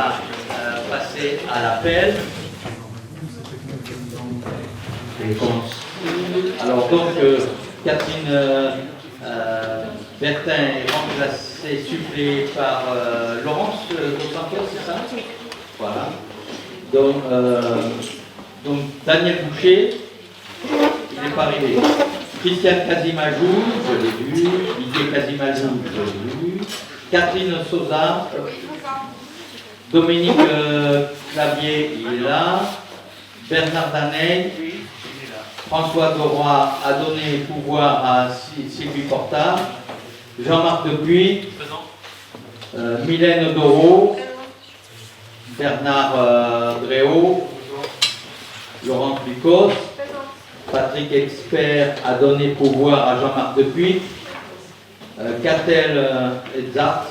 va passer à l'appel. Alors donc, Catherine Bertin est remplacée, suppléée par Laurence Dos c'est ça? Voilà. Donc Daniel Boucher, il n'est pas arrivé. Christiane Casimajou, je l'ai vu. Didier Casimajou, je l'ai vu. Catherine Sosa. Dominique Clavier, il est là. Bernard Daney. François Doroy a donné pouvoir à Sylvie Portard. Jean-Marc Depuy. Mylène Doro. Bernard Dréau. Laurent Ducos. Patrick Expert a donné pouvoir à Jean-Marc Depuy. Catel Edzat.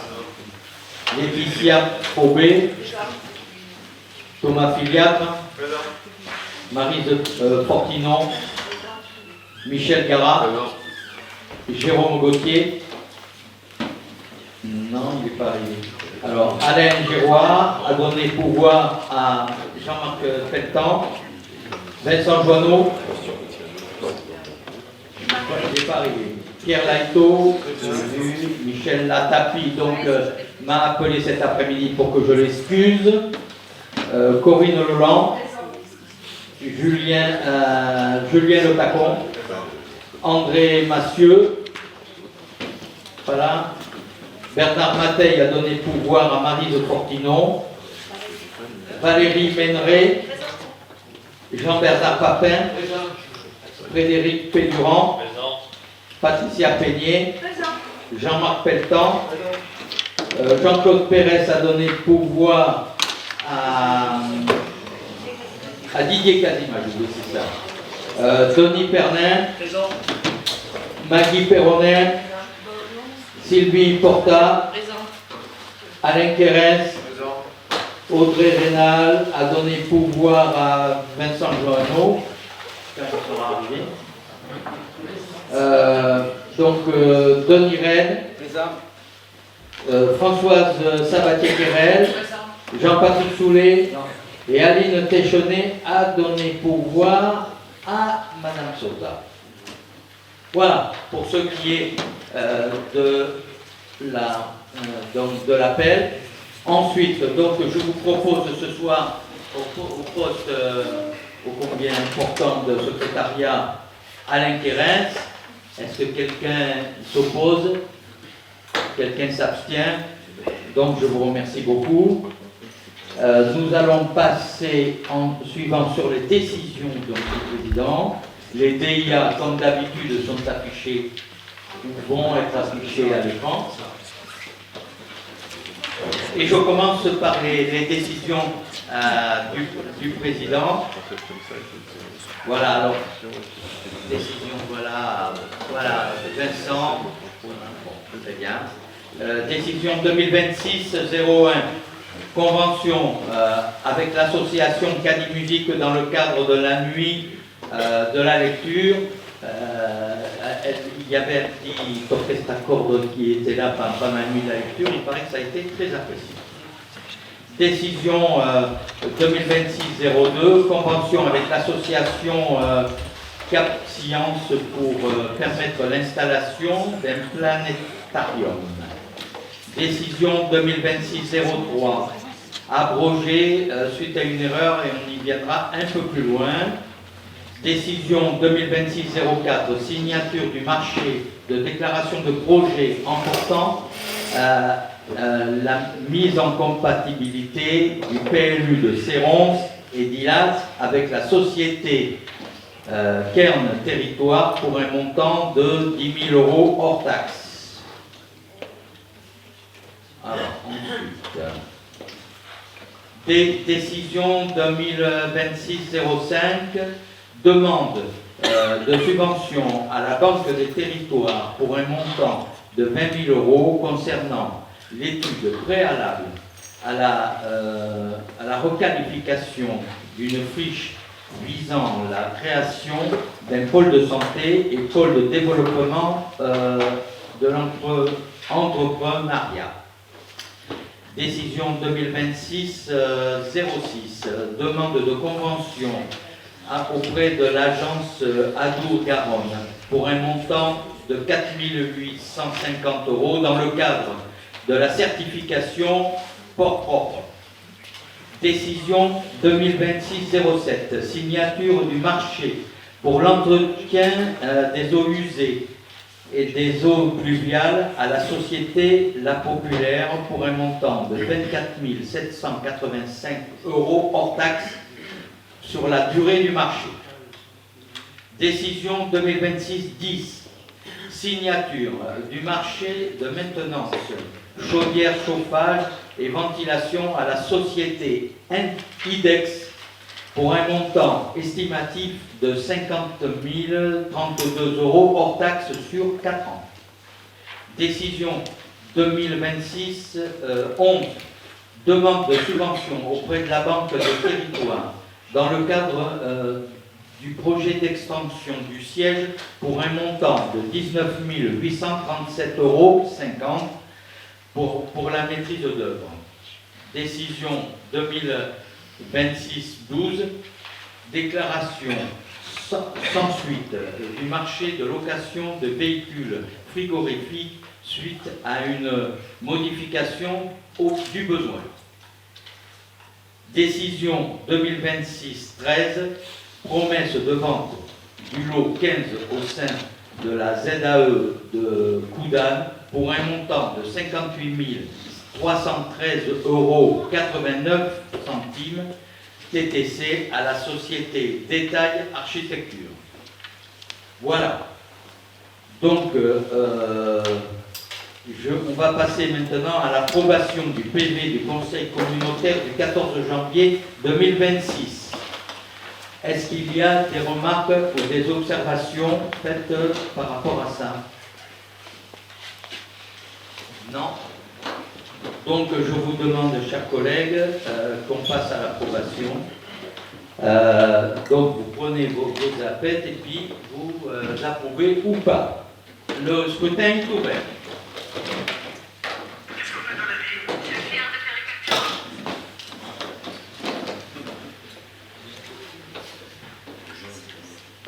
Laetitia Aubé. Thomas Filiatre. Maryse Fortinon. Michel Garat. Jérôme Gauthier. Non, il n'est pas arrivé. Alors, Alain Giroir a donné pouvoir à Jean-Marc Pelletan. Vincent Joanneau. Il n'est pas arrivé. Pierre Laito, Michel Latapi, donc m'a appelé cet après-midi pour que je l'excuse. Corinne Leland. Julien Le Tacon. André Massieu. Voilà. Bernard Mateil a donné pouvoir à Maryse Fortinon. Valérie Méneret. Jean-Bernard Papin. Frédéric Pédurand. Patricia Peigné. Jean-Marc Pelletan. Jean-Claude Pérez a donné pouvoir à Didier Casimajou, oui, c'est ça. Denis Pernin. Maggie Perronet. Sylvie Porta. Alain Quérès. Audrey Rénal a donné pouvoir à Vincent Joanneau. Denis Rennes. Françoise Sabatier-Querel. Jean-Patrick Soulet. Et Aline Téchonnet a donné pouvoir à Madame Sosa. Voilà, pour ce qui est de l'appel. Ensuite, donc, je vous propose ce soir, au poste ô combien important de secrétariat, Alain Quérens. Est-ce que quelqu'un s'oppose? Quelqu'un s'abstient? Donc, je vous remercie beaucoup. Nous allons passer en suivant sur les décisions du président. Les DIA, comme d'habitude, sont affichés ou vont être affichés à l'écran. Et je commence par les décisions du président. Voilà, alors, décision, voilà, Vincent, très bien. Décision 2026-01. Convention avec l'association Cani Musique dans le cadre de la nuit de la lecture. Il y avait un petit orchestre à cordes qui était là pendant la nuit de la lecture. Il paraît que ça a été très apprécié. Décision 2026-02. Convention avec l'association Cap Science pour permettre l'installation d'un planétarium. Décision 2026-03, abrogée suite à une erreur et on y viendra un peu plus loin. Décision 2026-04, signature du marché de déclaration de projet emportant la mise en compatibilité du PLU de Cérons et d'Ilas avec la société Kern Territoire pour un montant de 10 000 € hors taxe. Alors, ensuite, décision 2026-05, demande de subvention à la Banque des Territoires pour un montant de 20 000 € concernant l'étude préalable à la requalification d'une friche visant la création d'un pôle de santé et pôle de développement de l'entrepreneuriat. Décision 2026-06, demande de convention auprès de l'agence Adour-Garonne pour un montant de 4 850 € dans le cadre de la certification port propre. Décision 2026-07, signature du marché pour l'entretien des eaux usées et des eaux pluviales à la société La Populaire pour un montant de 24 785 € hors taxe sur la durée du marché. Décision 2026-10, signature du marché de maintenance, chaudière, chauffage et ventilation à la société IDEX pour un montant estimatif de 50 032 € hors taxe sur 4 ans. Décision 2026-11, demande de subvention auprès de la Banque des Territoires dans le cadre du projet d'extension du siège pour un montant de 19 837 € 50 pour la maîtrise d'œuvre. Décision 2026-12, déclaration sans suite du marché de location de véhicules frigorifiques suite à une modification du besoin. Décision 2026-13, promesse de vente du lot 15 au sein de la ZAE de Coudanne pour un montant de 58 313 € 89 centimes TTC à la société Détail Architecture. Voilà. Donc, on va passer maintenant à l'approbation du PV du Conseil communautaire du 14 janvier 2026. Est-ce qu'il y a des remarques ou des observations faites par rapport à ça? Non. Donc je vous demande, chers collègues, qu'on passe à l'approbation. Donc vous prenez vos appels et puis vous approuvez ou pas. Le scrutin est ouvert.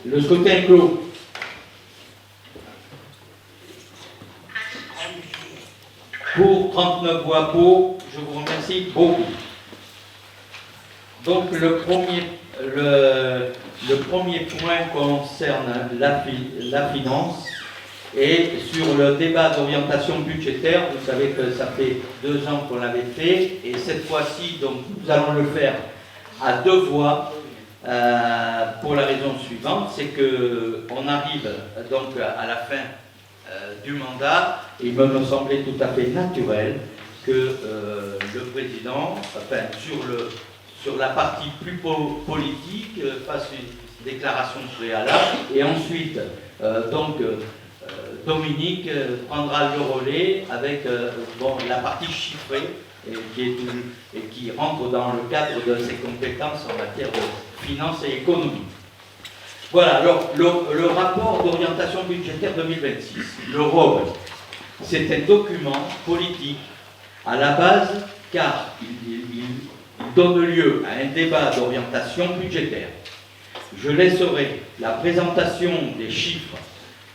Le scrutin est clos. Pour 39 voix pour, je vous remercie beaucoup. Donc le premier point concerne la finance et sur le débat d'orientation budgétaire. Vous savez que ça fait 2 ans qu'on l'avait fait et cette fois-ci, donc nous allons le faire à 2 voix. Pour la raison suivante, c'est qu'on arrive donc à la fin du mandat, et il me semblait tout à fait naturel que le président, enfin sur la partie plus politique, fasse une déclaration préalable, et ensuite Dominique prendra le relais avec la partie chiffrée et qui rentre dans le cadre de ses compétences en matière de finances et économie. Voilà, alors le rapport d'orientation budgétaire 2026, le ROB, c'est un document politique à la base car il donne lieu à un débat d'orientation budgétaire. Je laisserai la présentation des chiffres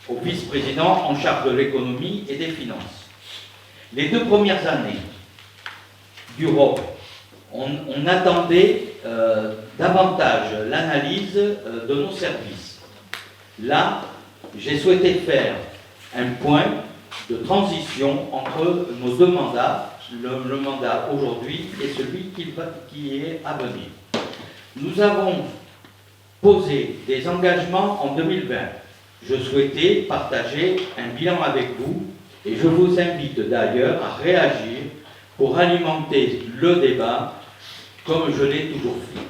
au vice-président en charge de l'économie et des finances. Les 2 premières années du ROB, on attendait davantage l'analyse de nos services. Là, j'ai souhaité faire un point de transition entre nos 2 mandats, le mandat aujourd'hui et celui qui est à venir. Nous avons posé des engagements en 2020. Je souhaitais partager un bilan avec vous et je vous invite d'ailleurs à réagir pour alimenter le débat comme je l'ai toujours fait.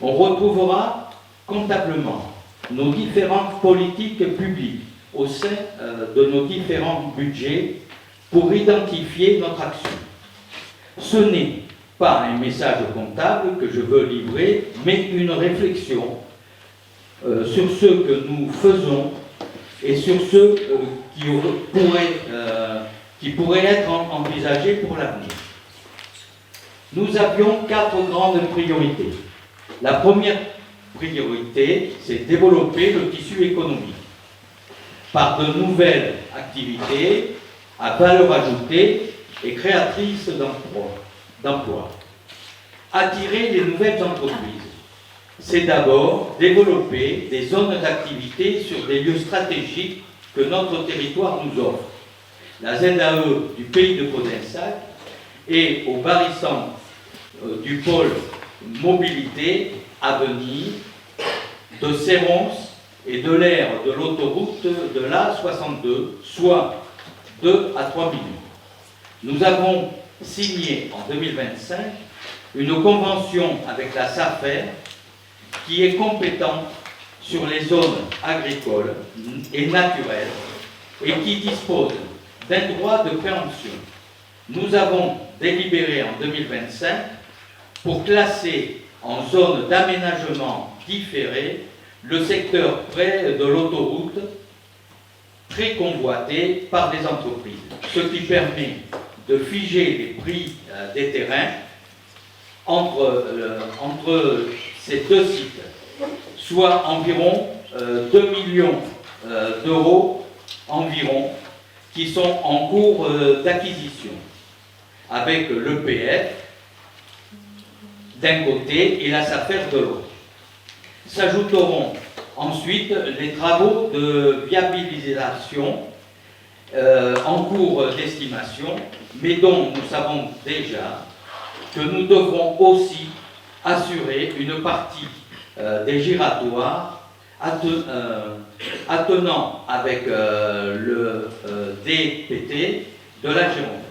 On retrouvera comptablement nos différentes politiques publiques au sein de nos différents budgets pour identifier notre action. Ce n'est pas un message comptable que je veux livrer, mais une réflexion sur ce que nous faisons et sur ce qui pourrait être envisagé pour l'avenir. nous avions 4 grandes priorités. La première priorité, c'est développer le tissu économique par de nouvelles activités à valeur ajoutée et créatrices d'emplois. Attirer les nouvelles entreprises, c'est d'abord développer des zones d'activité sur des lieux stratégiques que notre territoire nous offre. La ZAE du pays de Podensac et au barycentre du pôle mobilité à venir de Sérons et de l'aire de l'autoroute de l'A62, soit 2 à 3 millions. Nous avons signé en 2025 une convention avec la SAFER qui est compétente sur les zones agricoles et naturelles et qui dispose d'un droit de préemption. Nous avons délibéré en 2025 pour classer en zone d'aménagement différé le secteur près de l'autoroute, très convoité par les entreprises, ce qui permet de figer les prix des terrains entre ces deux sites, soit environ 2 millions d'euros environ, qui sont en cours d'acquisition, avec l'EPF d'un côté et la SAFER de l'autre. S'ajouteront ensuite les travaux de viabilisation en cours d'estimation, mais dont nous savons déjà que nous devrons aussi assurer une partie des giratoires attenant avec le DPT de la Gironde,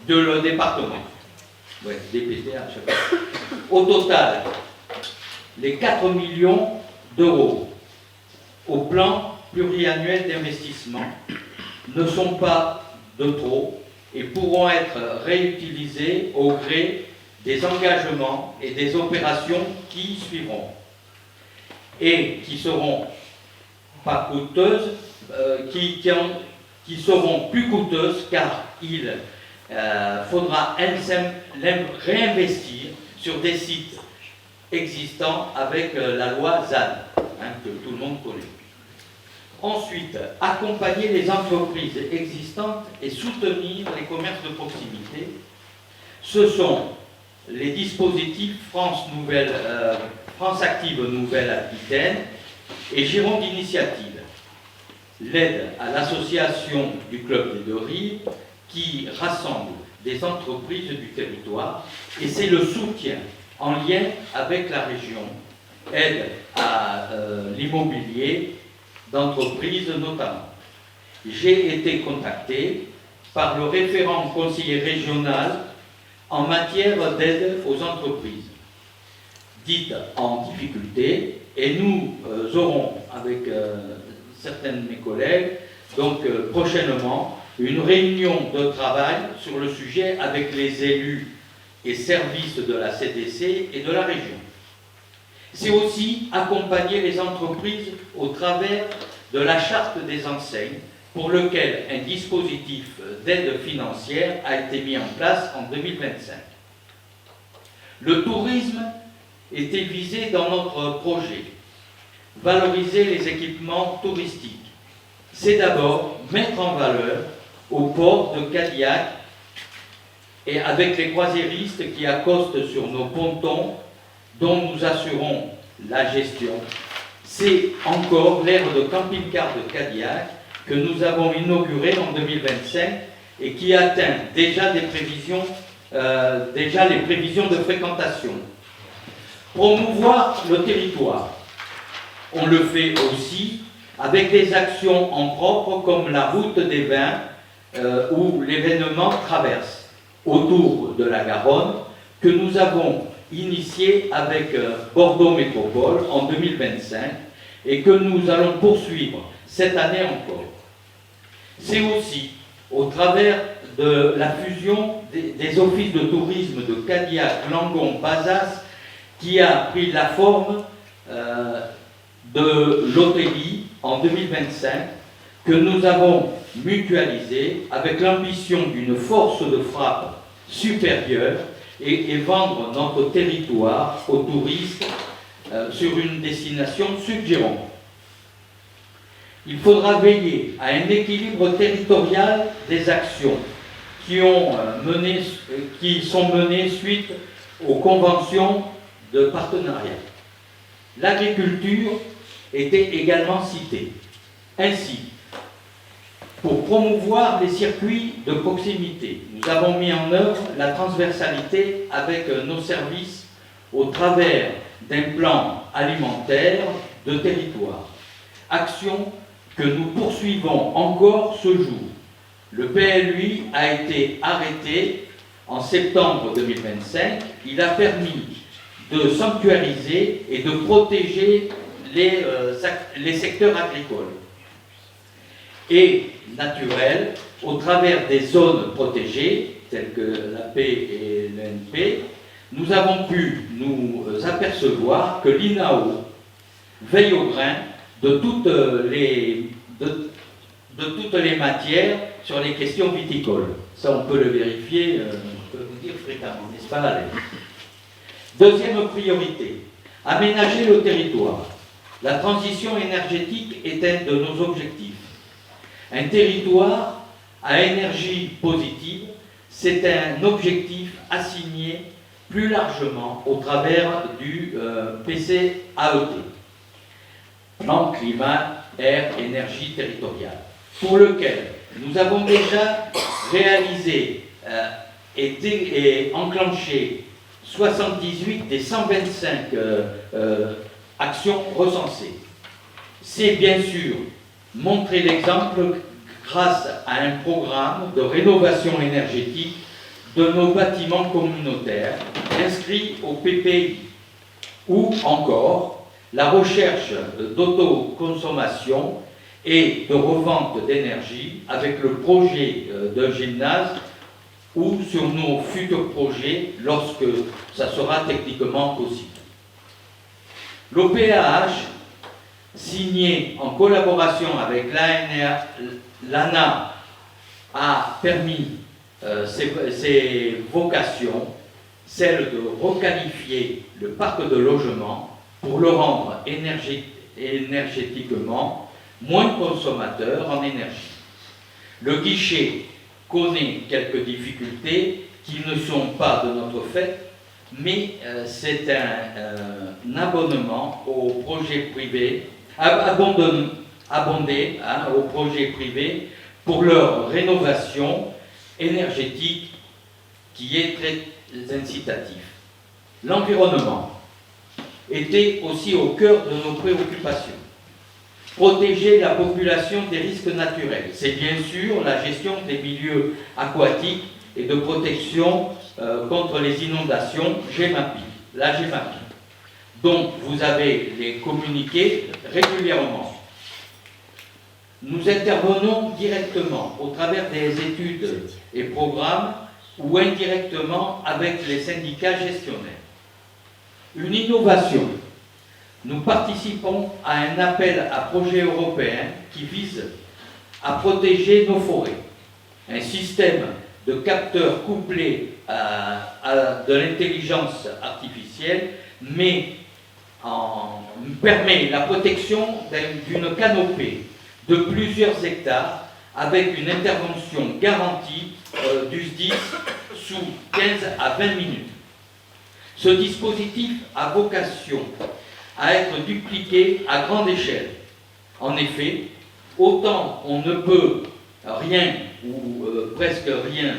de le département. Ouais, DPT à chaque fois. Au total, les 4 millions d'euros au plan pluriannuel d'investissement ne sont pas de trop et pourront être réutilisés au gré des engagements et des opérations qui suivront et qui seront pas coûteuses, qui seront plus coûteuses car il faudra réinvestir sur des sites existants avec la loi ZAN, que tout le monde connaît. Ensuite, accompagner les entreprises existantes et soutenir les commerces de proximité. Ce sont les dispositifs France Active Nouvelle-Aquitaine et Gironde Initiative. L'aide à l'association du Club des Deux Rives qui rassemble des entreprises du territoire et c'est le soutien en lien avec la région, aide à l'immobilier d'entreprises notamment. J'ai été contacté par le référent conseiller régional en matière d'aide aux entreprises dites en difficulté et nous aurons avec certains de mes collègues donc prochainement une réunion de travail sur le sujet avec les élus et services de la CDC et de la région. C'est aussi accompagner les entreprises au travers de la charte des enseignes pour lequel un dispositif d'aide financière a été mis en place en 2025. Le tourisme était visé dans notre projet. Valoriser les équipements touristiques. C'est d'abord mettre en valeur au port de Cadillac et avec les croisiéristes qui accostent sur nos pontons dont nous assurons la gestion. C'est encore l'aire de camping-car de Cadillac que nous avons inauguré en 2025 et qui atteint déjà les prévisions de fréquentation. Promouvoir le territoire. On le fait aussi avec des actions en propre comme la route des vins ou l'événement Traverse autour de la Garonne que nous avons initié avec Bordeaux Métropole en 2025 et que nous allons poursuivre cette année encore. C'est aussi au travers de la fusion des offices de tourisme de Cadillac, Langon, Bazas qui a pris la forme de l'hôtellerie en 2025 que nous avons mutualisé avec l'ambition d'une force de frappe supérieure et vendre notre territoire aux touristes sur une destination sud-Gironde. Il faudra veiller à un équilibre territorial des actions qui sont menées suite aux conventions de partenariat. L'agriculture était également citée. Ainsi, pour promouvoir les circuits de proximité, nous avons mis en œuvre la transversalité avec nos services au travers d'un plan alimentaire de territoire. Action que nous poursuivons encore ce jour. Le PLUI a été arrêté en septembre 2025. Il a permis de sanctuariser et de protéger les secteurs agricoles et naturels au travers des zones protégées, telles que la paix et l'ENP. Nous avons pu nous apercevoir que l'INAO veille au grain de toutes les matières sur les questions viticoles. Ça, on peut le vérifier, je peux vous dire fréquemment, n'est-ce pas, Alain? Deuxième priorité, aménager le territoire. La transition énergétique est un de nos objectifs. Un territoire à énergie positive, c'est un objectif assigné plus largement au travers du PCAET, Plan Climat, Air, Énergie Territoriale, pour lequel nous avons déjà réalisé et enclenché 78 des 125 actions recensées. C'est bien sûr montrer l'exemple grâce à un programme de rénovation énergétique de nos bâtiments communautaires inscrits au PPI, ou encore la recherche d'autoconsommation et de revente d'énergie avec le projet d'un gymnase ou sur nos futurs projets lorsque ça sera techniquement possible. L'OPAH, signé en collaboration avec l'ANA, a permis ses vocations, celle de requalifier le parc de logement pour le rendre énergétiquement moins consommateur en énergie. Le guichet connaît quelques difficultés qui ne sont pas de notre fait, mais c'est un abonnement aux projets privés, abondé aux projets privés pour leur rénovation énergétique qui est très incitatif. L'environnement était aussi au cœur de nos préoccupations. Protéger la population des risques naturels, c'est bien sûr la gestion des milieux aquatiques et de protection contre les inondations, la GEMAPI, dont vous avez les communiqués régulièrement. Nous intervenons directement au travers des études et programmes ou indirectement avec les syndicats gestionnaires. Une innovation. Nous participons à un appel à projet européen qui vise à protéger nos forêts. Un système de capteurs couplés à de l'intelligence artificielle permet la protection d'une canopée de plusieurs hectares avec une intervention garantie du SDIS sous 15 à 20 minutes. Ce dispositif a vocation à être dupliqué à grande échelle. En effet, autant on ne peut rien ou presque rien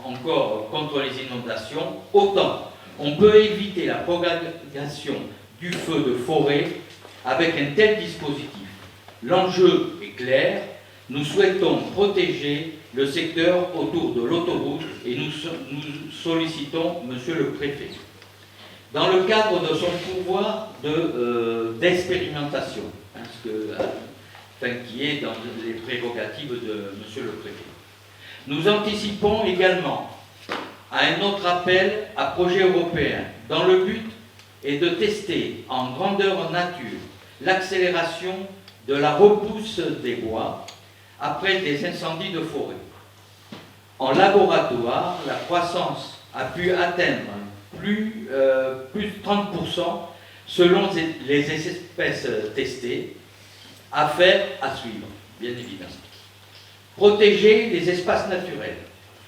encore contre les inondations, autant on peut éviter la propagation du feu de forêt avec un tel dispositif. L'enjeu est clair, nous souhaitons protéger le secteur autour de l'autoroute et nous sollicitons Monsieur le Préfet, dans le cadre de son pouvoir d'expérimentation, qui est dans les prérogatives de Monsieur le Préfet. Nous anticipons également à un autre appel à projet européen, dont le but est de tester en grandeur nature l'accélération de la repousse des bois après des incendies de forêt. En laboratoire, la croissance a pu atteindre plus de 30% selon les espèces testées. Affaire à suivre, bien évidemment. Protéger les espaces naturels.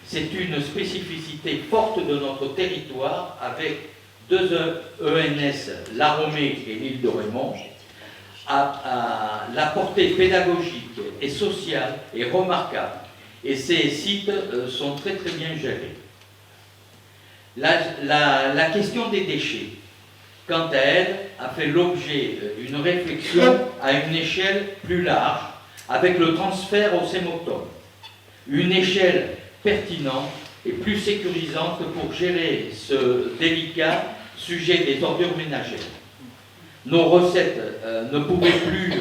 C'est une spécificité forte de notre territoire avec deux ENS, La Romée et l'île de Raymond. La portée pédagogique et sociale est remarquable et ces sites sont très très bien gérés. La question des déchets, quant à elle, a fait l'objet d'une réflexion à une échelle plus large avec le transfert au CEMOCTOM. Une échelle pertinente et plus sécurisante pour gérer ce délicat sujet des ordures ménagères. Nos recettes ne pouvaient plus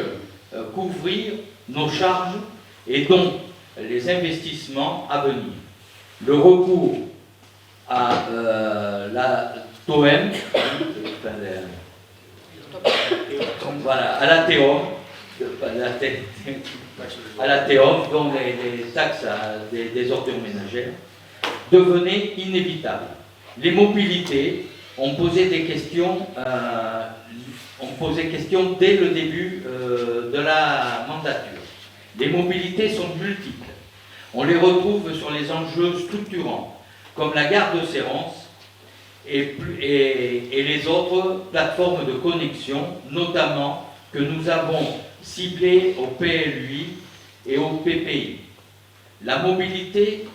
couvrir nos charges et donc les investissements à venir. Le recours à la TOEM, à la TEOM, dont les taxes des ordures ménagères, devenait inévitable. Les mobilités ont posé des questions, dès le début de la mandature. Les mobilités sont multiples. On les retrouve sur les enjeux structurants, comme la gare de Sérence et les autres plateformes de connexion, notamment que nous avons ciblées au PLUI et au PPI. La mobilité,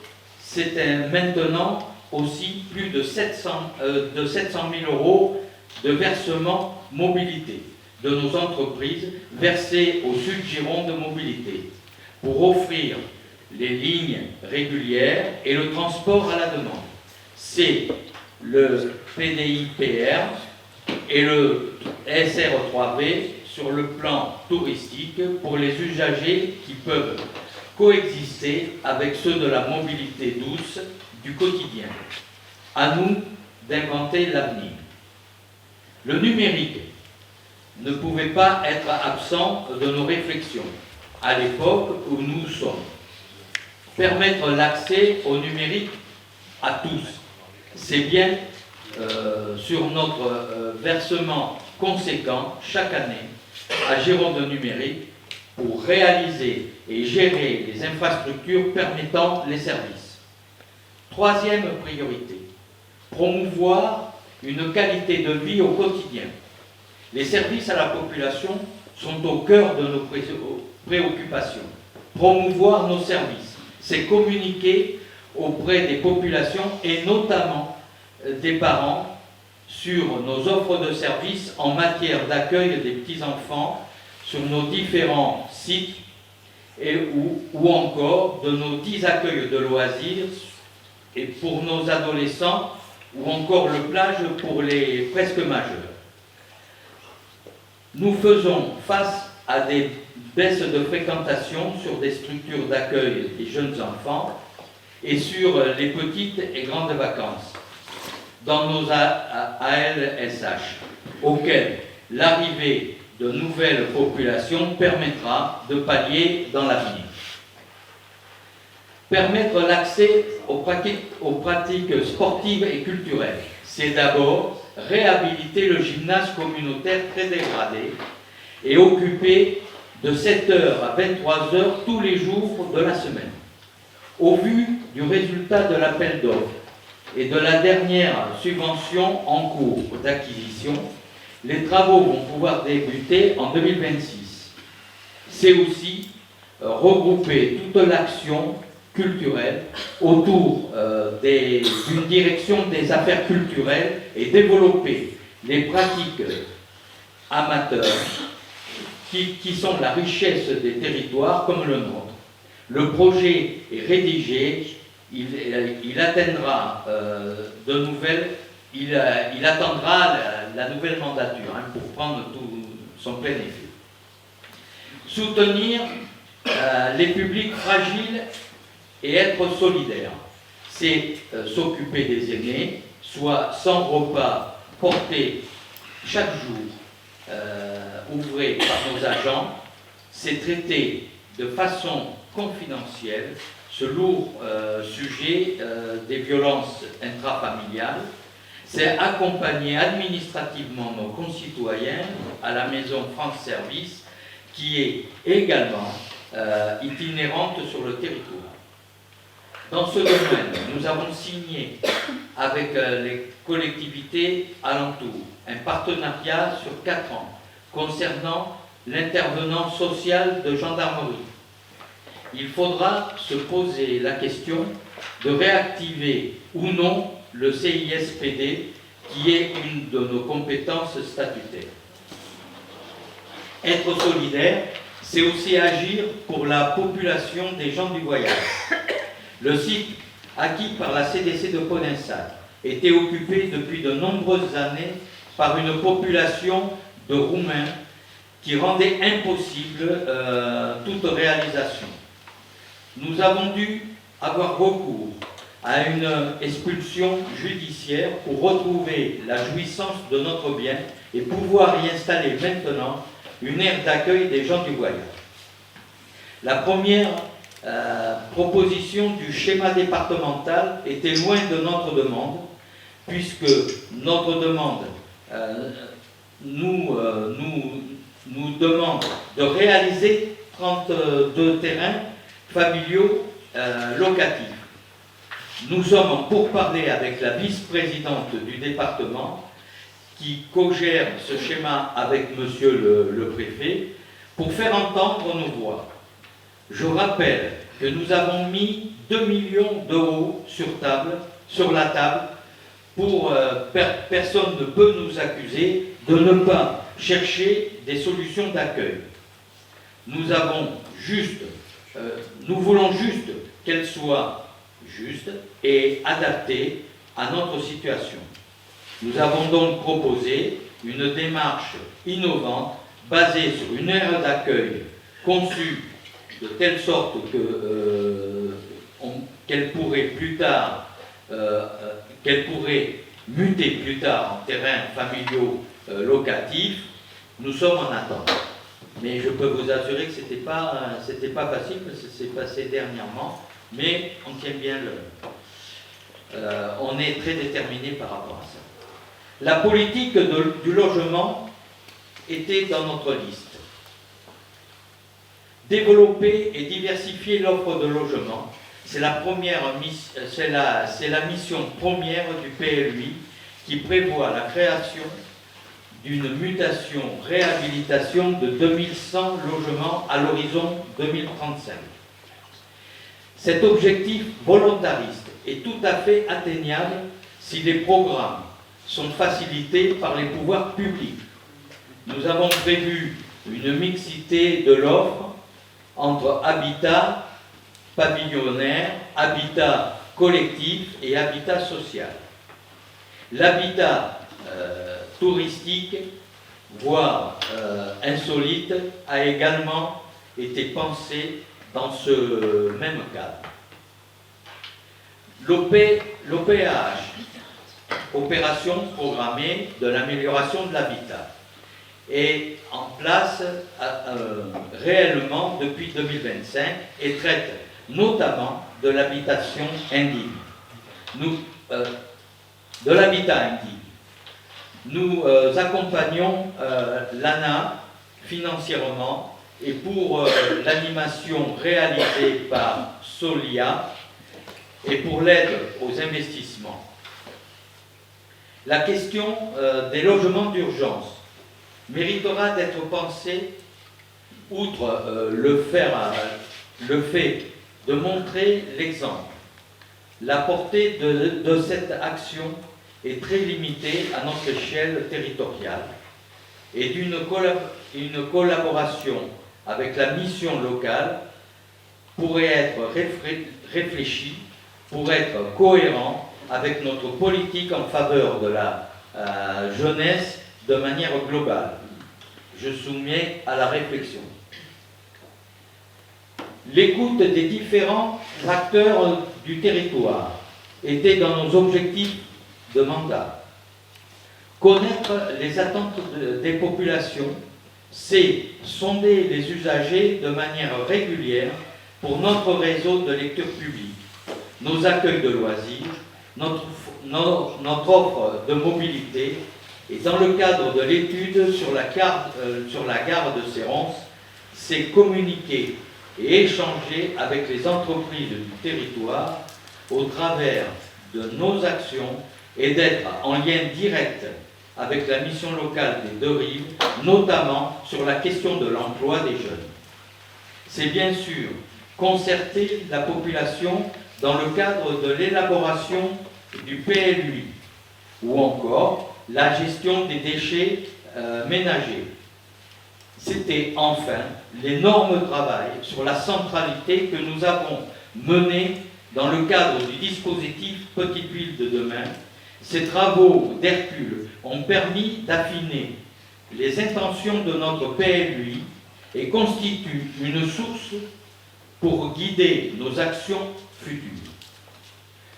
c'est maintenant aussi plus de 700 000 euros de versement mobilité de nos entreprises versés au Sud Gironde Mobilité pour offrir les lignes régulières et le transport à la demande. C'est le PDI-PR et le SR3B sur le plan touristique pour les usagers qui peuvent coexister avec ceux de la mobilité douce du quotidien. À nous d'inventer l'avenir. Le numérique ne pouvait pas être absent de nos réflexions à l'époque où nous sommes. Permettre l'accès au numérique à tous, c'est bien sur notre versement conséquent chaque année à Gironde Numérique pour réaliser et gérer les infrastructures permettant les services. Troisième priorité, promouvoir une qualité de vie au quotidien. Les services à la population sont au cœur de nos préoccupations. Promouvoir nos services, c'est communiquer auprès des populations et notamment des parents sur nos offres de services en matière d'accueil des petits-enfants sur nos différents sites ou encore de nos 10 accueils de loisirs et pour nos adolescents ou encore le plage pour les presque majeurs. Nous faisons face à des baisses de fréquentation sur des structures d'accueil des jeunes enfants et sur les petites et grandes vacances dans nos ALSH, auxquelles l'arrivée de nouvelles populations permettra de pallier dans l'avenir. Permettre l'accès aux pratiques sportives et culturelles, c'est d'abord réhabiliter le gymnase communautaire très dégradé et occupé de 7h à 23h tous les jours de la semaine. Au vu du résultat de l'appel d'offres et de la dernière subvention en cours d'acquisition, les travaux vont pouvoir débuter en 2026. C'est aussi regrouper toute l'action culturelle autour d'une direction des affaires culturelles et développer les pratiques amateurs qui sont la richesse des territoires comme le nôtre. Le projet est rédigé, il atteindra il attendra la nouvelle mandature pour prendre tout son plein effet. Soutenir les publics fragiles et être solidaire, c'est s'occuper des aînés, soit sans repas porté chaque jour, ouvré par nos agents, c'est traiter de façon confidentielle ce lourd sujet des violences intrafamiliales, c'est accompagner administrativement nos concitoyens à la maison France Service, qui est également itinérante sur le territoire. Dans ce domaine, nous avons signé avec les collectivités alentours un partenariat sur 4 ans concernant l'intervenant social de gendarmerie. Il faudra se poser la question de réactiver ou non le CISPD, qui est une de nos compétences statutaires. Être solidaire, c'est aussi agir pour la population des gens du voyage. Le site, acquis par la CDC de Podensac, était occupé depuis de nombreuses années par une population de Roumains qui rendait impossible toute réalisation. Nous avons dû avoir recours à une expulsion judiciaire pour retrouver la jouissance de notre bien et pouvoir y installer maintenant une aire d'accueil des gens du voyage. La première proposition du schéma départemental était loin de notre demande, puisque notre demande nous demande de réaliser 32 terrains familiaux locatifs. Nous sommes en pourparlers avec la vice-présidente du département qui co-gère ce schéma avec monsieur le préfet pour faire entendre nos voix. Je rappelle que nous avons mis 2 millions d'euros sur la table pour personne ne peut nous accuser de ne pas chercher des solutions d'accueil. Nous voulons juste qu'elles soient justes et adaptées à notre situation. Nous avons donc proposé une démarche innovante basée sur une aire d'accueil conçue de telle sorte qu'elle pourrait muter plus tard en terrains familiaux locatifs. Nous sommes en attente. Mais je peux vous assurer que c'était pas facile, parce que c'est passé dernièrement, mais on tient bien on est très déterminé par rapport à ça. La politique du logement était dans notre liste. Développer et diversifier l'offre de logement, c'est la mission première du PLUI, qui prévoit la création d'une mutation-réhabilitation de 2100 logements à l'horizon 2035. Cet objectif volontariste est tout à fait atteignable si les programmes sont facilités par les pouvoirs publics. Nous avons prévu une mixité de l'offre entre habitat pavillonnaire, habitat collectif et habitat social. L'habitat touristique, voire insolite, a également été pensé dans ce même cadre. L'OPH, opération programmée de l'amélioration de l'habitat, est en place réellement depuis 2025 et traite notamment de l'habitation indigne. De l'habitat indigne. Nous accompagnons l'ANA financièrement et pour l'animation réalisée par Solia et pour l'aide aux investissements. La question des logements d'urgence méritera d'être pensée, outre le fait de montrer l'exemple. La portée de cette action est très limitée à notre échelle territoriale et une collaboration avec la mission locale pourrait être réfléchie pour être cohérent avec notre politique en faveur de la jeunesse de manière globale. Je soumets à la réflexion. L'écoute des différents acteurs du territoire était dans nos objectifs de mandat. Connaître les attentes des populations, c'est sonder les usagers de manière régulière pour notre réseau de lecture publique, nos accueils de loisirs, notre offre de mobilité et dans le cadre de l'étude sur la gare de Séronce, c'est communiquer et échanger avec les entreprises du territoire au travers de nos actions et d'être en lien direct avec la mission locale des deux rives, notamment sur la question de l'emploi des jeunes. C'est bien sûr concerter la population dans le cadre de l'élaboration du PLUI ou encore la gestion des déchets ménagers. C'était enfin l'énorme travail sur la centralité que nous avons mené dans le cadre du dispositif Petite Ville de demain. Ces travaux d'Hercule ont permis d'affiner les intentions de notre PLUI et constituent une source pour guider nos actions futures.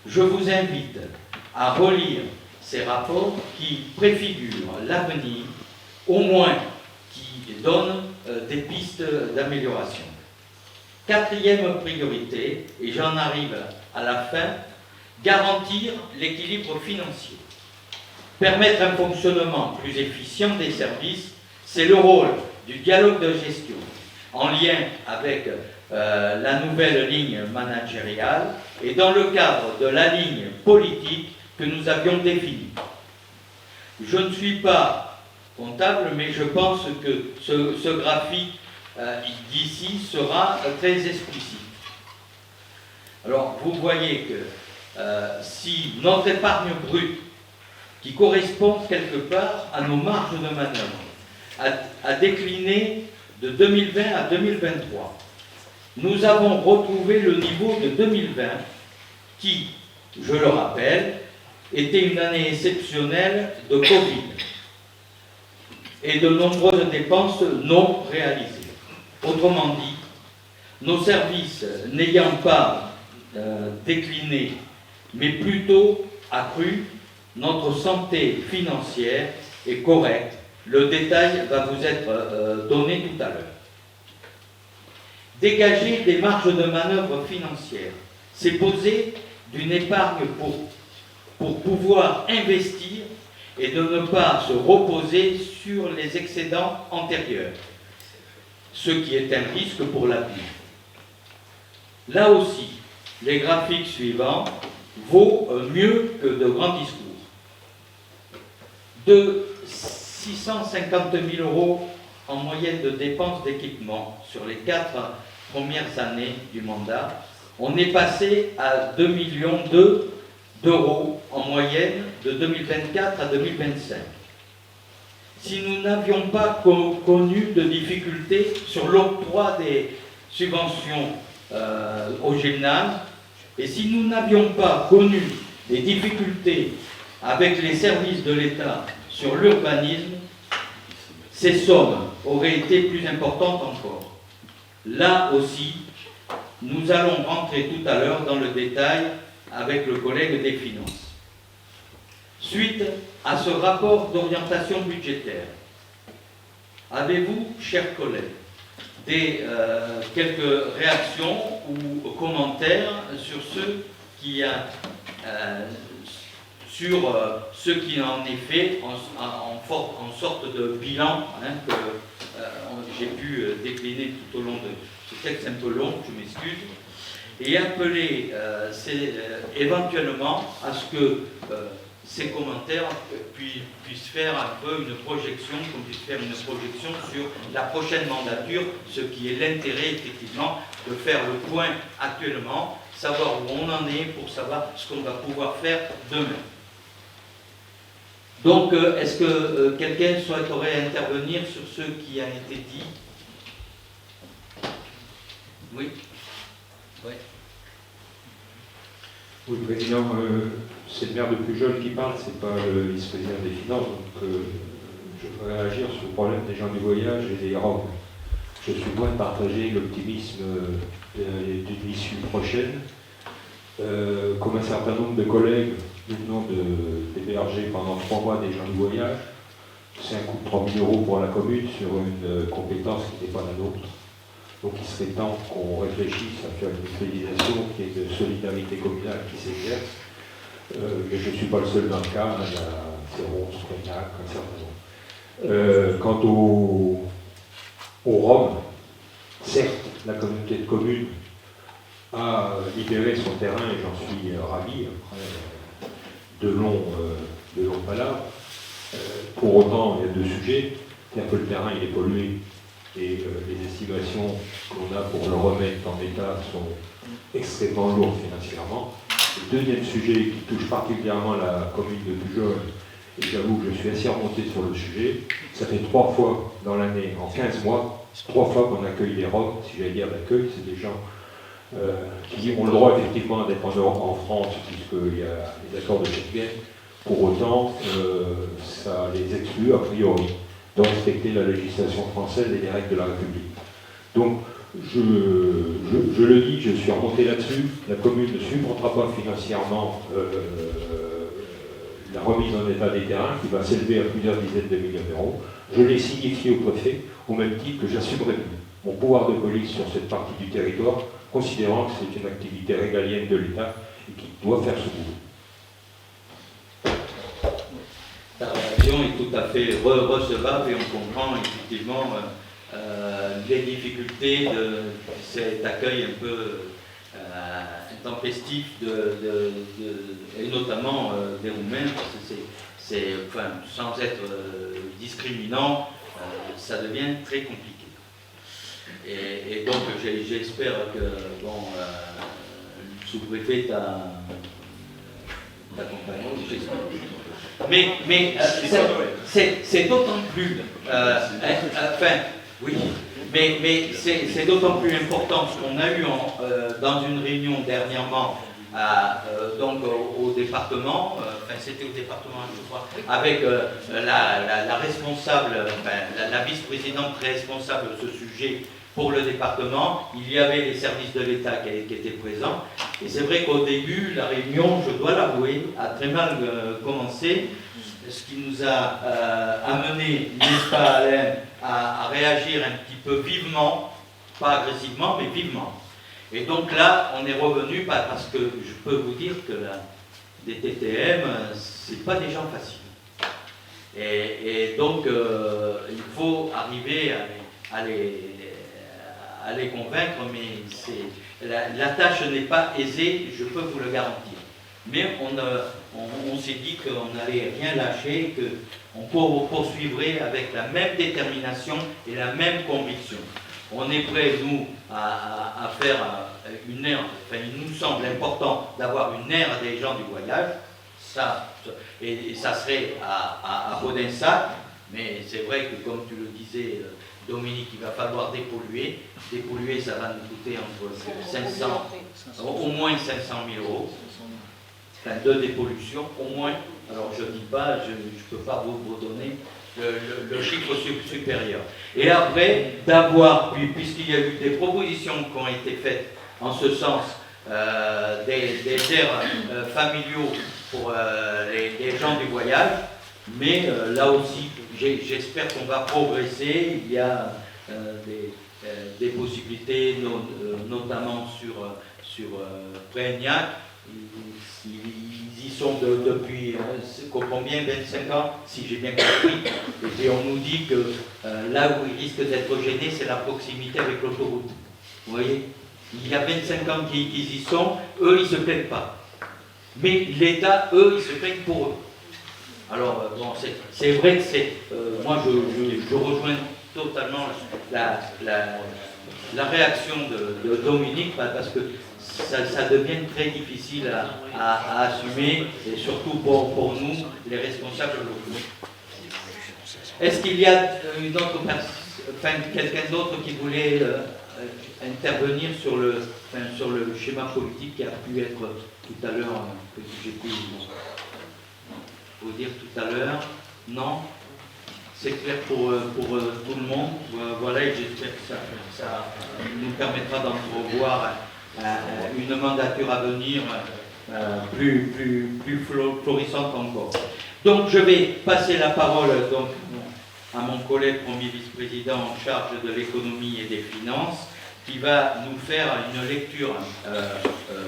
Je vous invite à relire ces rapports qui préfigurent l'avenir, au moins qui donnent des pistes d'amélioration. Quatrième priorité, et j'en arrive à la fin, garantir l'équilibre financier. Permettre un fonctionnement plus efficient des services, c'est le rôle du dialogue de gestion, en lien avec la nouvelle ligne managériale et dans le cadre de la ligne politique que nous avions définie. Je ne suis pas comptable, mais je pense que ce graphique d'ici sera très explicite. Alors, vous voyez que si notre épargne brute, qui correspond quelque part à nos marges de manœuvre, a décliné de 2020 à 2023, nous avons retrouvé le niveau de 2020 qui, je le rappelle, était une année exceptionnelle de Covid et de nombreuses dépenses non réalisées. Autrement dit, nos services n'ayant pas décliné, mais plutôt accru, notre santé financière est correcte. Le détail va vous être donné tout à l'heure. Dégager des marges de manœuvre financières, c'est poser d'une épargne pour pouvoir investir et de ne pas se reposer sur les excédents antérieurs, ce qui est un risque pour l'avenir. Là aussi, les graphiques suivants vaut mieux que de grands discours. De 650 000 € en moyenne de dépenses d'équipement sur les 4 premières années du mandat, on est passé à 2,2 millions d'euros en moyenne de 2024 à 2025. Si nous n'avions pas connu de difficultés sur l'octroi des subventions au gymnase, et si nous n'avions pas connu des difficultés avec les services de l'État sur l'urbanisme, ces sommes auraient été plus importantes encore. Là aussi, nous allons rentrer tout à l'heure dans le détail avec le collègue des Finances. Suite à ce rapport d'orientation budgétaire, avez-vous, chers collègues, quelques réactions ou commentaires sur ce qui en est fait en sorte de bilan que j'ai pu décliner tout au long de ce texte un peu long, je m'excuse, et appeler éventuellement à ce que ces commentaires puissent faire un peu une projection, qu'on puisse faire une projection sur la prochaine mandature, ce qui est l'intérêt effectivement de faire le point actuellement, savoir où on en est pour savoir ce qu'on va pouvoir faire demain. Donc, est-ce que quelqu'un souhaiterait intervenir sur ce qui a été dit? Oui. Oui. Oui, Président, c'est le maire de Pujol qui parle, c'est pas le vice-président des Finances, donc je voudrais réagir sur le problème des gens du voyage et des rogues. Je suis loin de partager l'optimisme d'une issue prochaine. Comme un certain nombre de collègues, nous venons d'héberger pendant 3 mois des gens du voyage. C'est un coût de 3 000 € pour la commune sur une compétence qui n'est pas la nôtre. Donc il serait temps qu'on réfléchisse à faire une mutualisation qui est de solidarité communale qui s'exerce. mais je ne suis pas le seul dans le cas, il y a Céron, Cognac, un certain nombre. Quant au Rhum, certes, la communauté de communes a libéré son terrain et j'en suis ravi après de longs palabres. Pour autant, il y a deux sujets. C'est-à-dire que le terrain il est pollué et les estimations qu'on a pour le remettre en état sont extrêmement lourdes financièrement. Le deuxième sujet qui touche particulièrement la commune de Pujol, et j'avoue que je suis assez remonté sur le sujet, ça fait 3 fois dans l'année, en 15 mois, 3 fois qu'on accueille des Roms, si j'allais dire d'accueil, c'est des gens qui ont le droit effectivement d'être en France, puisqu'il y a les accords de Schengen. Pour autant, ça les exclut a priori de respecter la législation française et les règles de la République. Donc, je le dis, je suis remonté là-dessus, la commune ne supportera pas financièrement la remise en état des terrains, qui va s'élever à plusieurs dizaines de millions d'euros. Je l'ai signifié au préfet, au même titre que j'assumerai mon pouvoir de police sur cette partie du territoire, considérant que c'est une activité régalienne de l'État et qui doit faire ce boulot. La réaction est tout à fait recevable et on comprend effectivement les difficultés de cet accueil un peu intempestif et notamment des Roumains, parce que enfin, sans être discriminant, ça devient très compliqué. Et donc j'espère que bon, le sous-préfet t'accompagne. Mais c'est d'autant plus, enfin, oui, mais c'est d'autant plus important ce qu'on a eu dans une réunion dernièrement, donc au département, enfin c'était au département je crois, avec la responsable, enfin, la vice-présidente responsable de ce sujet pour le département. Il y avait les services de l'État qui étaient présents. Et c'est vrai qu'au début, la réunion, je dois l'avouer, a très mal commencé, ce qui nous a amené, n'est-ce pas Alain, à réagir un petit peu vivement, pas agressivement, mais vivement. Et donc là, on est revenu, parce que je peux vous dire que des TTM, c'est pas des gens faciles. Et donc, il faut arriver à les convaincre, mais la tâche n'est pas aisée, je peux vous le garantir. Mais on s'est dit qu'on n'allait rien lâcher, qu'on poursuivrait avec la même détermination et la même conviction. On est prêt, nous, à faire une aire, enfin, il nous semble important d'avoir une aire des gens du voyage, et ça serait à Baudinsac, mais c'est vrai que, comme tu le disais, Dominique, il va falloir dépolluer. Dépolluer, ça va nous coûter entre 500, au moins 500 000 euros. Enfin, de dépollution, au moins. Alors, je ne dis pas, je ne peux pas vous donner le chiffre supérieur. Et après, d'avoir, puisqu'il y a eu des propositions qui ont été faites en ce sens, des aires familiaux pour les gens du voyage, mais là aussi, j'espère qu'on va progresser. Il y a des possibilités, notamment sur Prégnac. Ils y sont depuis combien, 25 ans, si j'ai bien compris. Et puis on nous dit que là où ils risquent d'être gênés, c'est la proximité avec l'autoroute. Vous voyez, il y a 25 ans qu'ils y sont, eux, ils ne se plaignent pas. Mais l'État, eux, ils se plaignent pour eux. Alors, bon, c'est vrai que moi, je rejoins totalement la réaction de Dominique, parce que ça devient très difficile à assumer, et surtout pour nous, les responsables locaux. Est-ce qu'il y a une autre quelqu'un d'autre qui voulait intervenir sur le schéma politique qui a pu être tout à l'heure, que j'ai pu vous dire tout à l'heure? Non? C'est clair pour tout le monde. Voilà, et j'espère que ça nous permettra d'entrevoir une mandature à venir plus florissante encore. Donc je vais passer la parole donc, à mon collègue premier vice-président en charge de l'économie et des finances, qui va nous faire une lecture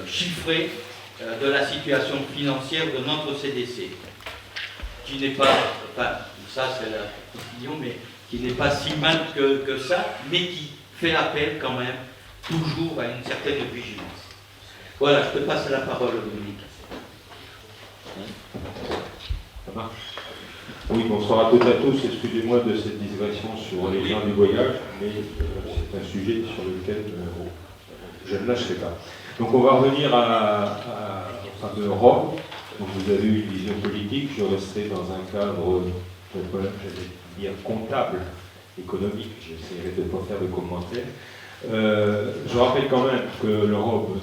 chiffrée de la situation financière de notre CDC, qui n'est pas, enfin, ça c'est la opinion, mais qui n'est pas si mal que ça, mais qui fait appel quand même toujours à une certaine vigilance. Voilà, je te passe la parole, Dominique. Ça marche. Oui, bonsoir à toutes et à tous. Excusez-moi de cette digression sur les gens du voyage, mais c'est un sujet sur lequel je ne lâcherai pas. Donc on va revenir à fameux Rome. Donc vous avez eu une vision politique, je resterai dans un cadre, j'allais dire comptable, économique, j'essaierai de ne pas faire de commentaires. Je rappelle quand même que l'Europe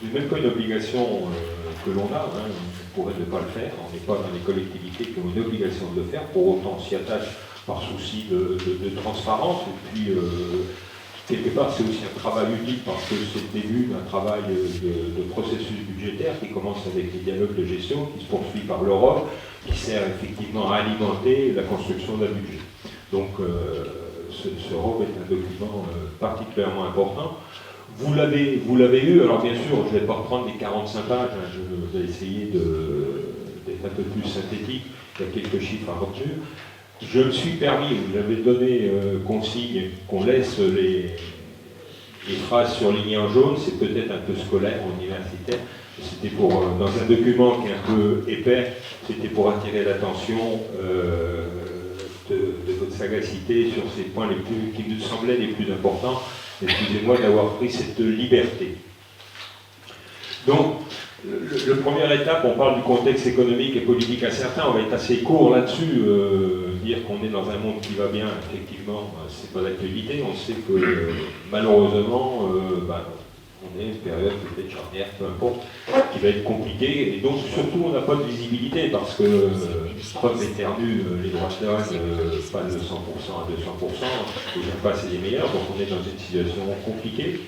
n'est même pas une obligation que l'on a, hein, on pourrait ne pas le faire, on n'est pas dans les collectivités qui ont une obligation de le faire, pour autant on s'y attache par souci de transparence, et puis quelque part c'est aussi un travail utile parce que c'est le début d'un travail de processus budgétaire qui commence avec les dialogues de gestion, qui se poursuit par l'Europe, qui sert effectivement à alimenter la construction d'un budget. Donc ce ROB est un document particulièrement important. Vous l'avez eu, alors bien sûr, je ne vais pas reprendre les 45 pages, hein, je vais essayer d'être un peu plus synthétique, il y a quelques chiffres à retenir. Je me suis permis, vous avez donné consigne qu'on laisse les phrases surlignées en jaune, c'est peut-être un peu scolaire, universitaire, c'était pour, dans un document qui est un peu épais, c'était pour attirer l'attention de votre sagacité sur ces points qui nous semblaient les plus importants. Excusez-moi d'avoir pris cette liberté. Donc, la première étape, on parle du contexte économique et politique incertain, on va être assez court là-dessus, dire qu'on est dans un monde qui va bien, effectivement, c'est pas d'actualité, on sait que malheureusement, on est une période peut-être charnière, peu importe, qui va être compliquée, et donc surtout on n'a pas de visibilité, parce que Trump éternue les droits de l'homme, pas de 100% à 200%, et j'aime pas c'est les meilleurs, donc on est dans une situation compliquée,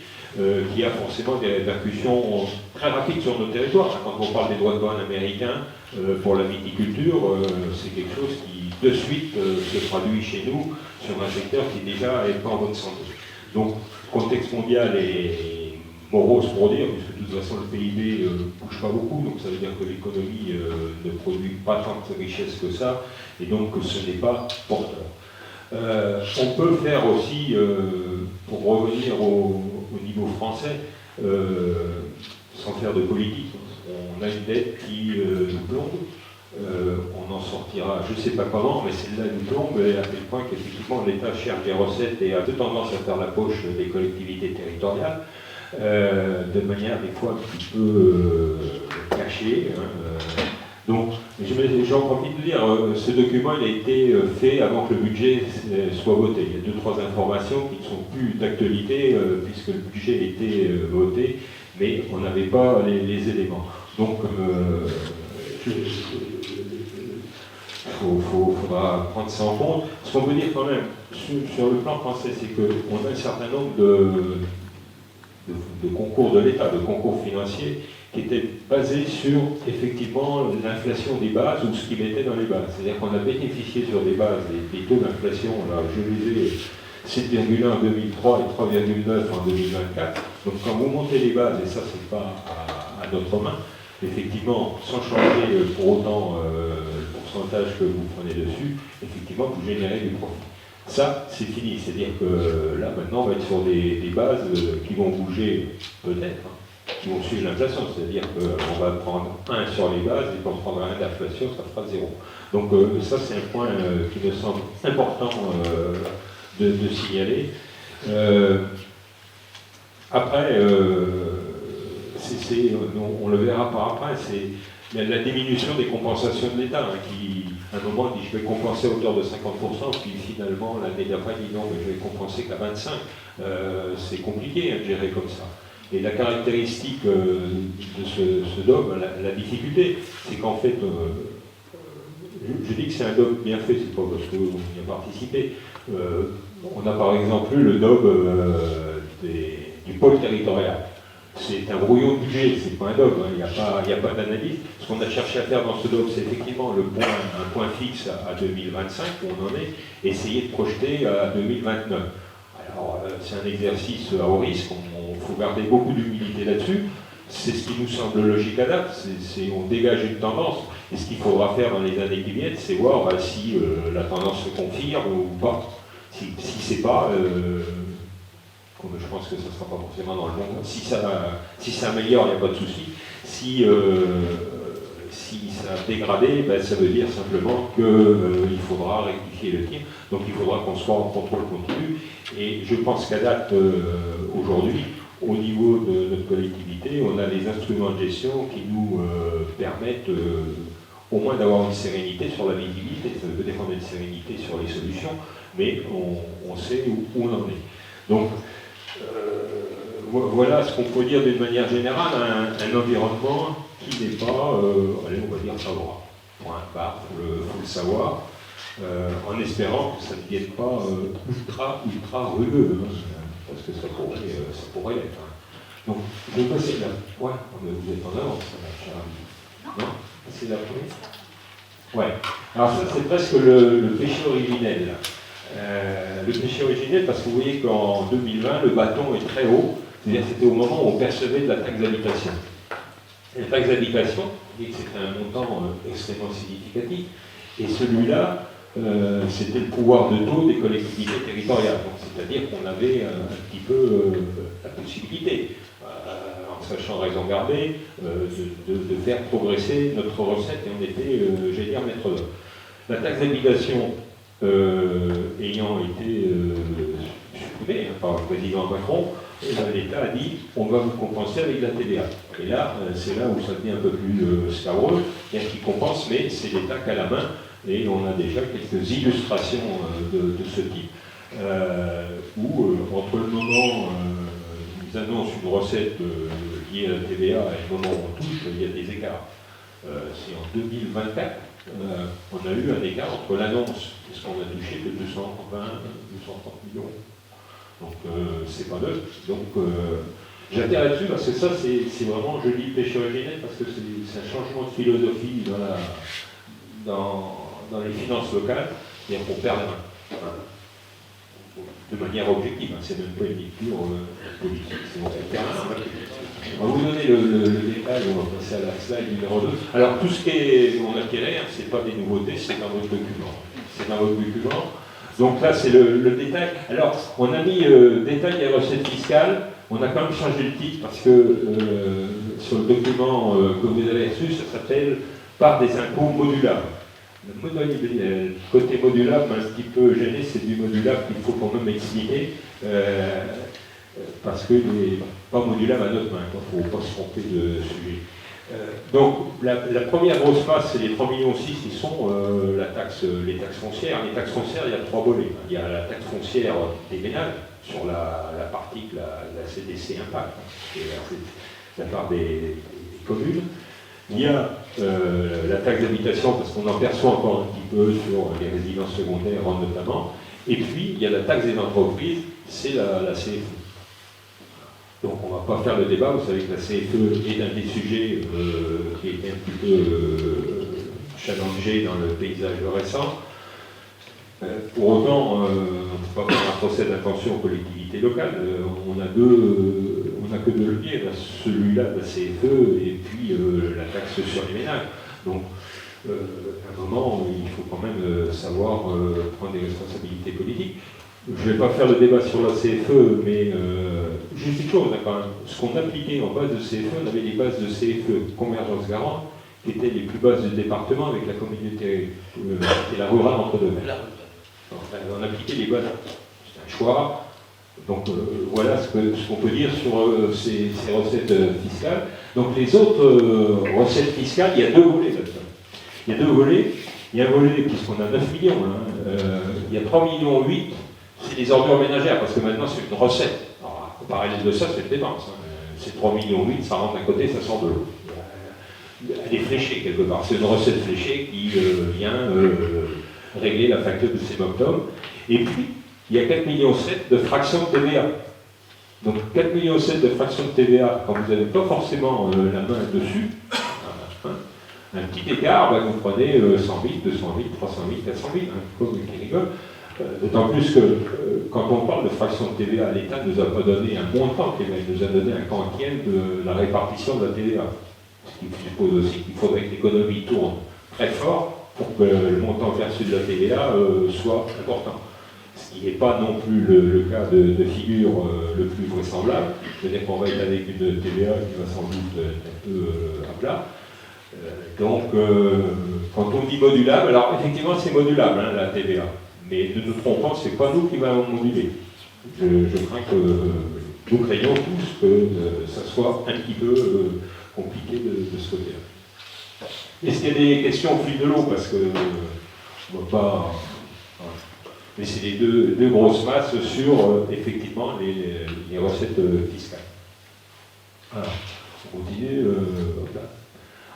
qui a forcément des répercussions très rapides sur nos territoires. Quand on parle des droits de douane américains pour la viticulture, c'est quelque chose qui de suite se traduit chez nous sur un secteur qui déjà n'est pas en bonne santé. Donc, le contexte mondial est morose pour dire, puisque de toute façon le PIB ne bouge pas beaucoup, donc ça veut dire que l'économie ne produit pas tant de richesses que ça, et donc ce n'est pas porteur. On peut faire aussi, pour revenir au niveau français, sans faire de politique, on a une dette qui nous plombe, on en sortira, je ne sais pas comment, mais celle-là nous plombe, et à tel point qu'effectivement l'État cherche des recettes et a de tendance à faire la poche des collectivités territoriales, de manière des fois un petit peu cachée. Donc, j'en profite de dire, ce document il a été fait avant que le budget soit voté. Il y a 2-3 informations qui ne sont plus d'actualité, puisque le budget a été voté, mais on n'avait pas les éléments. Donc, il faudra prendre ça en compte. Ce qu'on peut dire quand même, sur le plan français, c'est qu'on a un certain nombre de concours de l'État, de concours financiers, qui était basé sur, effectivement, l'inflation des bases ou ce qui mettait dans les bases. C'est-à-dire qu'on a bénéficié sur des bases des taux d'inflation, là, je lisais 7,1 en 2003 et 3,9 en 2024. Donc quand vous montez les bases, et ça c'est pas à notre main, effectivement, sans changer pour autant le pourcentage que vous prenez dessus, effectivement, vous générez du profit. Ça, c'est fini. C'est-à-dire que là, maintenant, on va être sur des bases qui vont bouger, peut-être, qui vont suivre l'inflation. C'est-à-dire qu'on va prendre 1 sur les bases, et quand on prendra 1 d'inflation, ça fera 0. Donc ça, c'est un point qui me semble important de signaler. Après, on le verra par après, il y a la diminution des compensations de l'État, qui, à un moment, dit je vais compenser à hauteur de 50%, puis finalement, l'année d'après, dit non, mais je vais compenser qu'à 25%. C'est compliqué de gérer comme ça. Et la caractéristique de ce dogme, la difficulté, c'est qu'en fait, je dis que c'est un dogme bien fait, c'est pas parce qu'on y a participé. On a par exemple eu le dogme du pôle territorial. C'est un brouillon de budget, c'est pas un dogme, il n'y a pas d'analyse. Ce qu'on a cherché à faire dans ce dogme, c'est effectivement un point fixe à 2025, où on en est, et essayer de projeter à 2029. Alors, c'est un exercice à haut risque, il faut garder beaucoup d'humilité là-dessus, c'est ce qui nous semble logique à date, on dégage une tendance, et ce qu'il faudra faire dans les années qui viennent, c'est voir si la tendance se confirme ou pas. Si c'est pas, comme je pense que ça ne sera pas forcément dans le bon, si ça améliore, il n'y a pas de souci. Si ça a dégradé, ben, ça veut dire simplement qu'il faudra rectifier le tir, donc il faudra qu'on soit en contrôle continu, et je pense qu'à date, aujourd'hui, au niveau de notre collectivité, on a les instruments de gestion qui nous permettent au moins d'avoir une sérénité sur la visibilité. Ça veut défendre une sérénité sur les solutions, mais on sait où on en est. Donc, voilà ce qu'on peut dire d'une manière générale, un environnement qui n'est pas, allez, on va dire favorable. Point barre, faut le savoir, en espérant que ça ne devienne pas ultra rugueux, hein, parce que ça pourrait l'être. Hein. Donc, je vais passer là. Ouais, vous êtes en avance, cher ami. Non, c'est la première. Ouais. Alors ça, c'est presque le péché originel. Le péché originel, parce que vous voyez qu'en 2020, le bâton est très haut. C'est-à-dire que c'était au moment où on percevait de la taxe d'habitation. La taxe d'habitation, vous voyez que c'était un montant extrêmement significatif. Et celui-là, c'était le pouvoir de taux des collectivités territoriales. C'est-à-dire qu'on avait un petit peu la possibilité, en sachant raison garder, de faire progresser notre recette, et on était, j'allais dire, maître d'œuvre. La taxe d'habitation ayant été supprimée par le président Macron, l'État a dit on va vous compenser avec la TVA. Et là, c'est là où ça devient un peu plus scabreux. Il y a qui compense, mais c'est l'État qui a la main. Et on a déjà quelques illustrations de ce type, où entre le moment où ils annoncent une recette liée à la TVA et le moment où on touche, il y a des écarts. C'est en 2024, on a eu un écart entre l'annonce et ce qu'on a touché de 230 millions. Donc c'est pas neutre. Donc j'atterre là-dessus parce que ça c'est vraiment, je dis péché originel parce que c'est un changement de philosophie dans les finances locales, c'est-à-dire qu'on perd la main. Voilà. De manière objective, hein. C'est même pas une lecture politique, c'est on perd la main. On va vous donner le détail, on va passer à la slide numéro 2. Alors tout ce qu'on acquérait, hein, c'est pas des nouveautés, c'est dans votre document. C'est dans votre document. Donc là, c'est le détail. Alors, on a mis détail des recettes fiscales. On a quand même changé le titre parce que sur le document que vous avez reçu, ça s'appelle part des impôts modulables. Le côté modulable m'a un petit peu gêné, c'est du modulable qu'il faut quand même expliquer parce qu'il n'est pas modulable à notre main. Il ne faut pas se tromper de sujet. Donc, la première grosse masse, c'est les 3,6 millions qui sont les taxes foncières. Les taxes foncières, il y a 3 volets. Il y a la taxe foncière des ménages, sur la partie que la CDC impacte, qui est la part des communes. Il y a la taxe d'habitation, parce qu'on en perçoit encore un petit peu sur les résidences secondaires notamment. Et puis, il y a la taxe des entreprises, c'est la CFE. Donc on ne va pas faire le débat, vous savez que la CFE est un des sujets qui a été un petit peu challengé dans le paysage récent. Pour autant, on ne peut pas faire un procès d'intention aux collectivités locales. On n'a que deux leviers, celui-là de la CFE et puis la taxe sur les ménages. Donc à un moment, il faut quand même savoir prendre des responsabilités politiques. Je ne vais pas faire le débat sur la CFE, mais juste une chose, ce qu'on appliquait en base de CFE, on avait des bases de CFE convergence garante, qui étaient les plus basses du département avec la communauté et la rurale entre deux. On appliquait les bases. C'est un choix. Donc voilà ce qu'on peut dire sur ces recettes fiscales. Donc les autres recettes fiscales, il y a deux volets là-dedans. Il y a deux volets. Il y a un volet, puisqu'on a 9 millions, il y a 3,8 millions. C'est les ordures ménagères, parce que maintenant c'est une recette. Alors, parallèle de ça, c'est une dépense. Hein. C'est 3,8 millions, ça rentre d'un côté, ça sort de l'autre. Elle est fléchée quelque part. C'est une recette fléchée qui vient régler la facture de Sémoctom. Et puis, il y a 4,7 millions de fractions de TVA. Donc 4,7 millions de fractions de TVA, quand vous n'avez pas forcément la main dessus, un petit écart, vous prenez 100 000, 200 000, 300 000, 400 000, comme qui rigole. D'autant plus que quand on parle de fraction de TVA, l'État ne nous a pas donné un montant de TVA, il nous a donné un quantième de la répartition de la TVA. Ce qui suppose aussi qu'il faudrait que l'économie tourne très fort pour que le montant perçu de la TVA soit important. Ce qui n'est pas non plus le cas de figure le plus vraisemblable. C'est-à-dire qu'on va être avec une TVA qui va sans doute être un peu à plat. Donc, quand on dit modulable, alors effectivement c'est modulable, hein, la TVA. Mais ne nous trompons, ce n'est pas nous qui allons moduler. Je crains que nous craignons tous que ça soit un petit peu compliqué de ce côté-là. Est-ce qu'il y a des questions au fil de l'eau? Parce que on ne va pas. Mais c'est les deux grosses masses sur effectivement les recettes fiscales. Alors, on continue.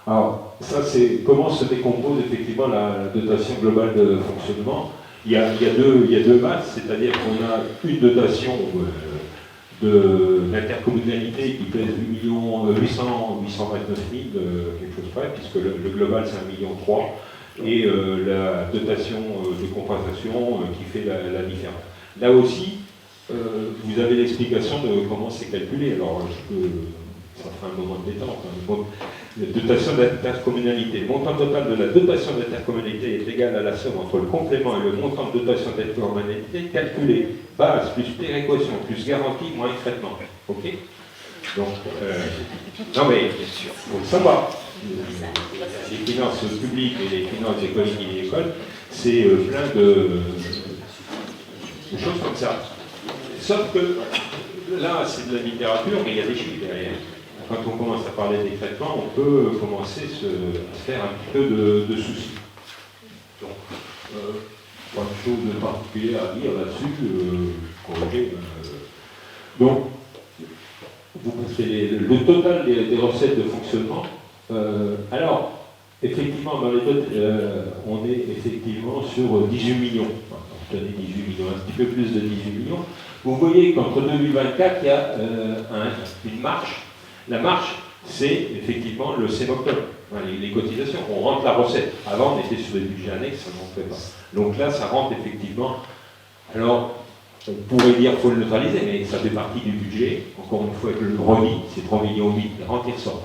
Alors, ça c'est comment se décompose effectivement la dotation globale de fonctionnement. Il y a deux masses, c'est-à-dire qu'on a une dotation de l'intercommunalité qui pèse 829 000, quelque chose près, puisque le global c'est 1,3 million, et la dotation de compensation qui fait la différence. Là aussi, vous avez l'explication de comment c'est calculé. Alors, ça fera un moment de détente. La dotation d'intercommunalité. Le montant total de la dotation d'intercommunalité est égal à la somme entre le complément et le montant de dotation d'intercommunalité calculé. Base plus péréquation plus garantie moins traitement. Ok? Donc, non mais, il faut le savoir. Les finances publiques et les finances des collectivités et écoles, c'est plein de choses comme ça. Sauf que là, c'est de la littérature, mais il y a des chiffres derrière. Quand on commence à parler des traitements, on peut commencer à se faire un petit peu de soucis. Donc, pas de chose de particulier à dire là-dessus, corriger. Donc, vous passez le total des recettes de fonctionnement. Alors, effectivement, dans les notes, on est effectivement sur 18 millions. Tenez, 18 millions, un petit peu plus de 18 millions. Vous voyez qu'entre 2024, il y a une marche. La marche, c'est effectivement le CMOCTOM, les cotisations. On rentre la recette. Avant, on était sur des budgets annexes, ça ne rentrait pas. Donc là, ça rentre effectivement. Alors, on pourrait dire qu'il faut le neutraliser, mais ça fait partie du budget. Encore une fois, je le redis, c'est 3,8 millions, il rentre et ressort.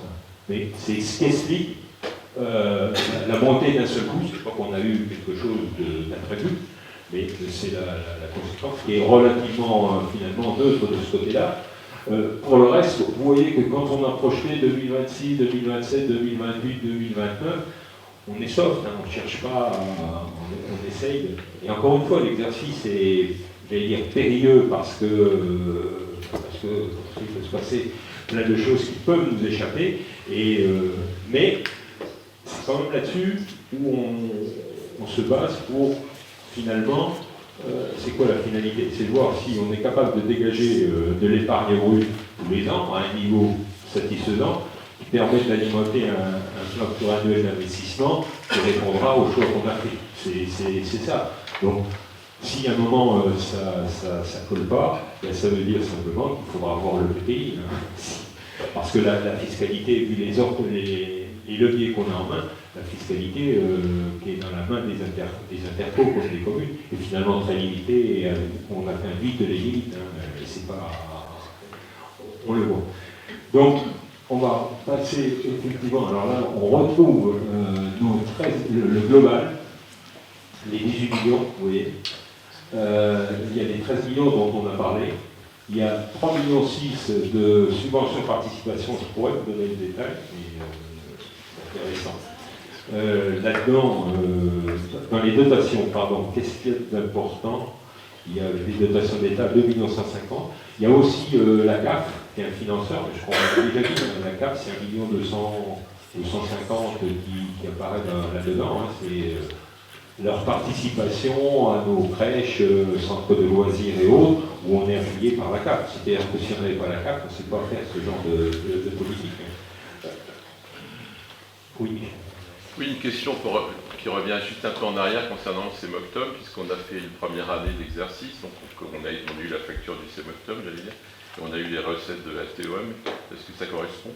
Mais c'est ce qui explique la montée d'un seul coup. C'est pas qu'on a eu quelque chose d'imprévu, mais c'est la conséquence qui est relativement finalement neutre de ce côté-là. Pour le reste, vous voyez que quand on a projeté 2026, 2027, 2028, 2029, on est soft, hein, on ne cherche pas, on essaye. Et encore une fois, l'exercice est, j'allais dire, périlleux parce que il peut se passer plein de choses qui peuvent nous échapper. Mais c'est quand même là-dessus où on se base pour finalement. C'est quoi la finalité? C'est de voir si on est capable de dégager de l'épargne brute tous les ans à un niveau satisfaisant qui permet d'alimenter un plan pluriannuel d'investissement qui répondra aux choix qu'on a fait. C'est ça. Donc, si à un moment ça ne colle pas, ben, ça veut dire simplement qu'il faudra avoir le PPI. Hein. Parce que la fiscalité, vu les leviers qu'on a en main, la fiscalité qui est dans la main des intercos comme des communes est finalement très limitée et on atteint vite les limites. Hein, c'est pas, on le voit. Donc, on va passer effectivement. Alors là, on retrouve le global, les 18 millions, vous voyez. Il y a les 13 millions dont on a parlé. Il y a 3,6 millions de subventions participation. Je pourrais vous donner le détail, mais c'est intéressant. Là-dedans, dans les dotations, qu'est-ce qu'il y a d'important? Il y a les dotations d'État, 2,150 millions. Il y a aussi la CAF, qui est un financeur, mais je crois qu'on l'a déjà dit, la CAF, c'est 1,250 million qui apparaît là-dedans. Hein, c'est leur participation à nos crèches, centres de loisirs et autres, où on est affilié par la CAF. C'est-à-dire que si on n'avait pas la CAF, on ne sait pas faire ce genre de politique. Oui. Oui, une question qui revient juste un peu en arrière concernant le CMOCTOM, puisqu'on a fait une première année d'exercice, donc on a eu la facture du CMOCTOM, j'allais dire, et on a eu les recettes de la TOM. Est-ce que ça correspond?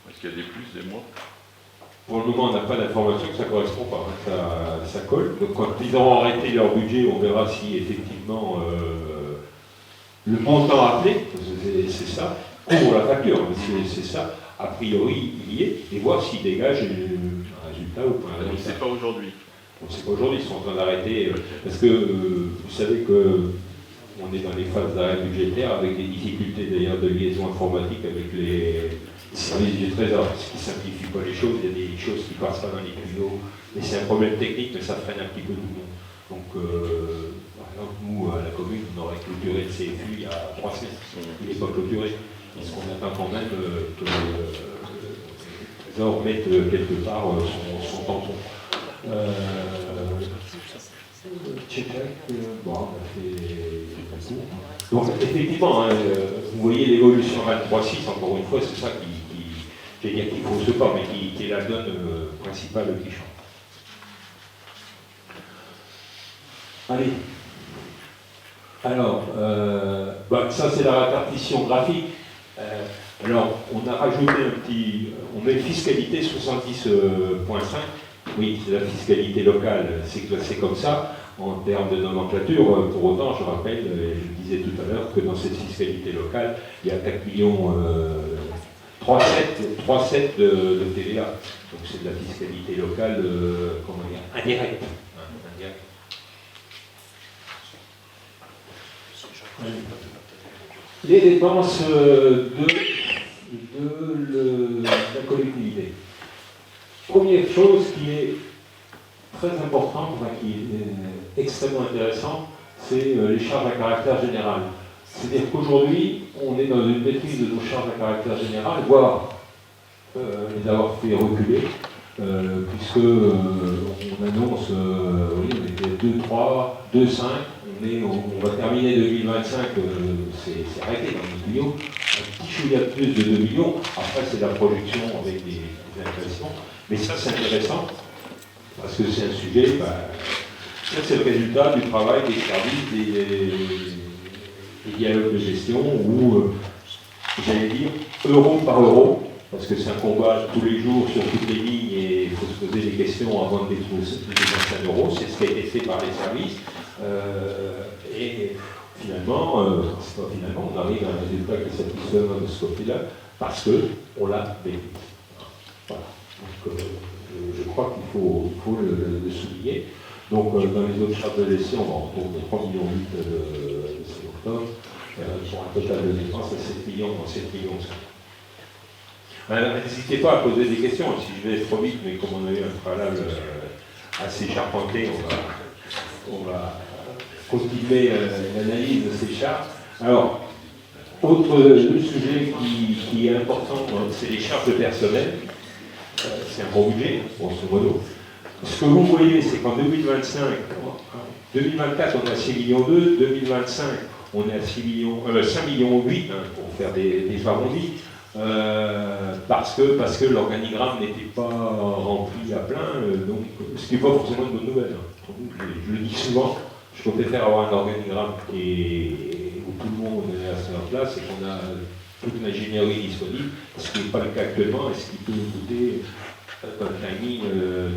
Est-ce qu'il y a des plus, des moins? Pour le moment, on n'a pas d'information que ça ne correspond pas, ça colle. Donc quand ils auront arrêté leur budget, on verra si effectivement le montant appelé, parce que c'est ça, couvre la facture, c'est ça, a priori il y est, et voir s'ils dégagent un résultat ou pas un On ne résultat. sait pas aujourd'hui. On ne sait pas aujourd'hui, ils sont en train d'arrêter, parce que vous savez que on est dans les phases d'arrêt budgétaire avec des difficultés d'ailleurs de liaison informatique avec les services du Trésor, ce qui ne simplifie pas les choses, il y a des choses qui ne passent pas dans les tuyaux, et c'est un problème technique, mais ça freine un petit peu tout le monde. Donc, par exemple, nous, à la commune, on aurait clôturé le CFU il y a 3 semaines, il n'est pas clôturé, parce qu'on attend quand même que le Trésor mette quelque part son tampon. Donc effectivement, vous voyez l'évolution 23.6, encore une fois, c'est ça je vais dire qu'il faut se pas, mais qui est la donne principale qui change. Allez. Alors, ça c'est la répartition graphique. Alors, on a rajouté on met fiscalisé 70.5. Oui, c'est la fiscalité locale, c'est classé comme ça, en termes de nomenclature. Pour autant, je rappelle, je disais tout à l'heure, que dans cette fiscalité locale, il y a 4 millions, 3,7 de TVA. Donc c'est de la fiscalité locale, comment dire, indirecte. Les dépenses de la collectivité. Première chose qui est très importante, qui est extrêmement intéressante, c'est les charges à caractère général. C'est-à-dire qu'aujourd'hui, on est dans une maîtrise de nos charges à caractère général, voire les avoir fait reculer, puisque on annonce, oui, on était 2,3, 2,5, on va terminer 2025, c'est arrêté dans les tuyaux, un petit chouïa de plus de 2 millions, après c'est la projection avec des investissements. Mais ça, c'est intéressant, parce que c'est un sujet, ça c'est le résultat du travail des services, des dialogues de gestion, où, j'allais dire, euro par euro, parce que c'est un combat tous les jours sur toutes les lignes, et il faut se poser des questions avant de détrousser les 25 euros, c'est ce qui a été fait par les services, et finalement, on arrive à un résultat qui est satisfaisant de ce côté-là, parce qu'on l'a vécu. Voilà. Donc, je crois qu'il faut le souligner. Donc, dans les autres charges de gestion, on retrouve 3,8 millions de octobre, pour un total de dépenses à 7 millions, 7 millions. N'hésitez pas à poser des questions, si je vais trop vite, mais comme on a eu un préalable assez charpenté, on va continuer l'analyse de ces charges. Alors, autre sujet qui est important, c'est les charges de personnel. C'est un gros budget, grosso modo. Ce que vous voyez, c'est qu'en 2024, on est à 6,2 millions, 2025, on est à 5,8 millions, pour faire des arrondis, parce que l'organigramme n'était pas rempli à plein, donc, ce qui n'est pas forcément une bonne nouvelle. Je le dis souvent, je préfère avoir un organigramme où tout le monde est à sa place et qu'on a toute l'ingénierie disponible, ce qui n'est pas le cas actuellement et ce qui peut nous coûter dans le timing de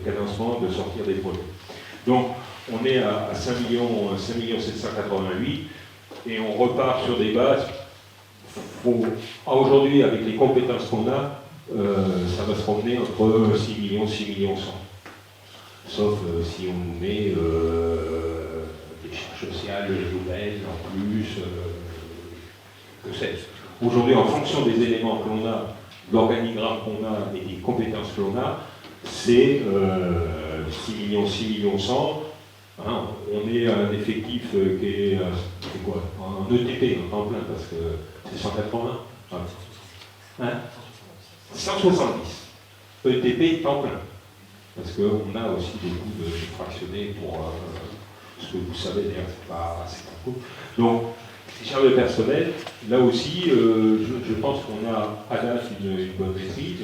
cadencement de sortir des projets. Donc on est à 5 788 et on repart sur des bases. Aujourd'hui, avec les compétences qu'on a, ça va se promener entre 6 millions, 100. Sauf si on nous met des charges sociales nouvelles en plus. Aujourd'hui, en fonction des éléments que l'on a, de l'organigramme qu'on a et des compétences que l'on a, c'est 6 millions 100. Hein, on est à un effectif qui est quoi, en ETP, en temps plein, parce que c'est 180. Hein, 170. ETP temps plein. Parce qu'on a aussi des coûts de fractionnés pour ce que vous savez, d'ailleurs, c'est pas cool. Donc, les charges de personnel, là aussi, je pense qu'on a à date une bonne maîtrise,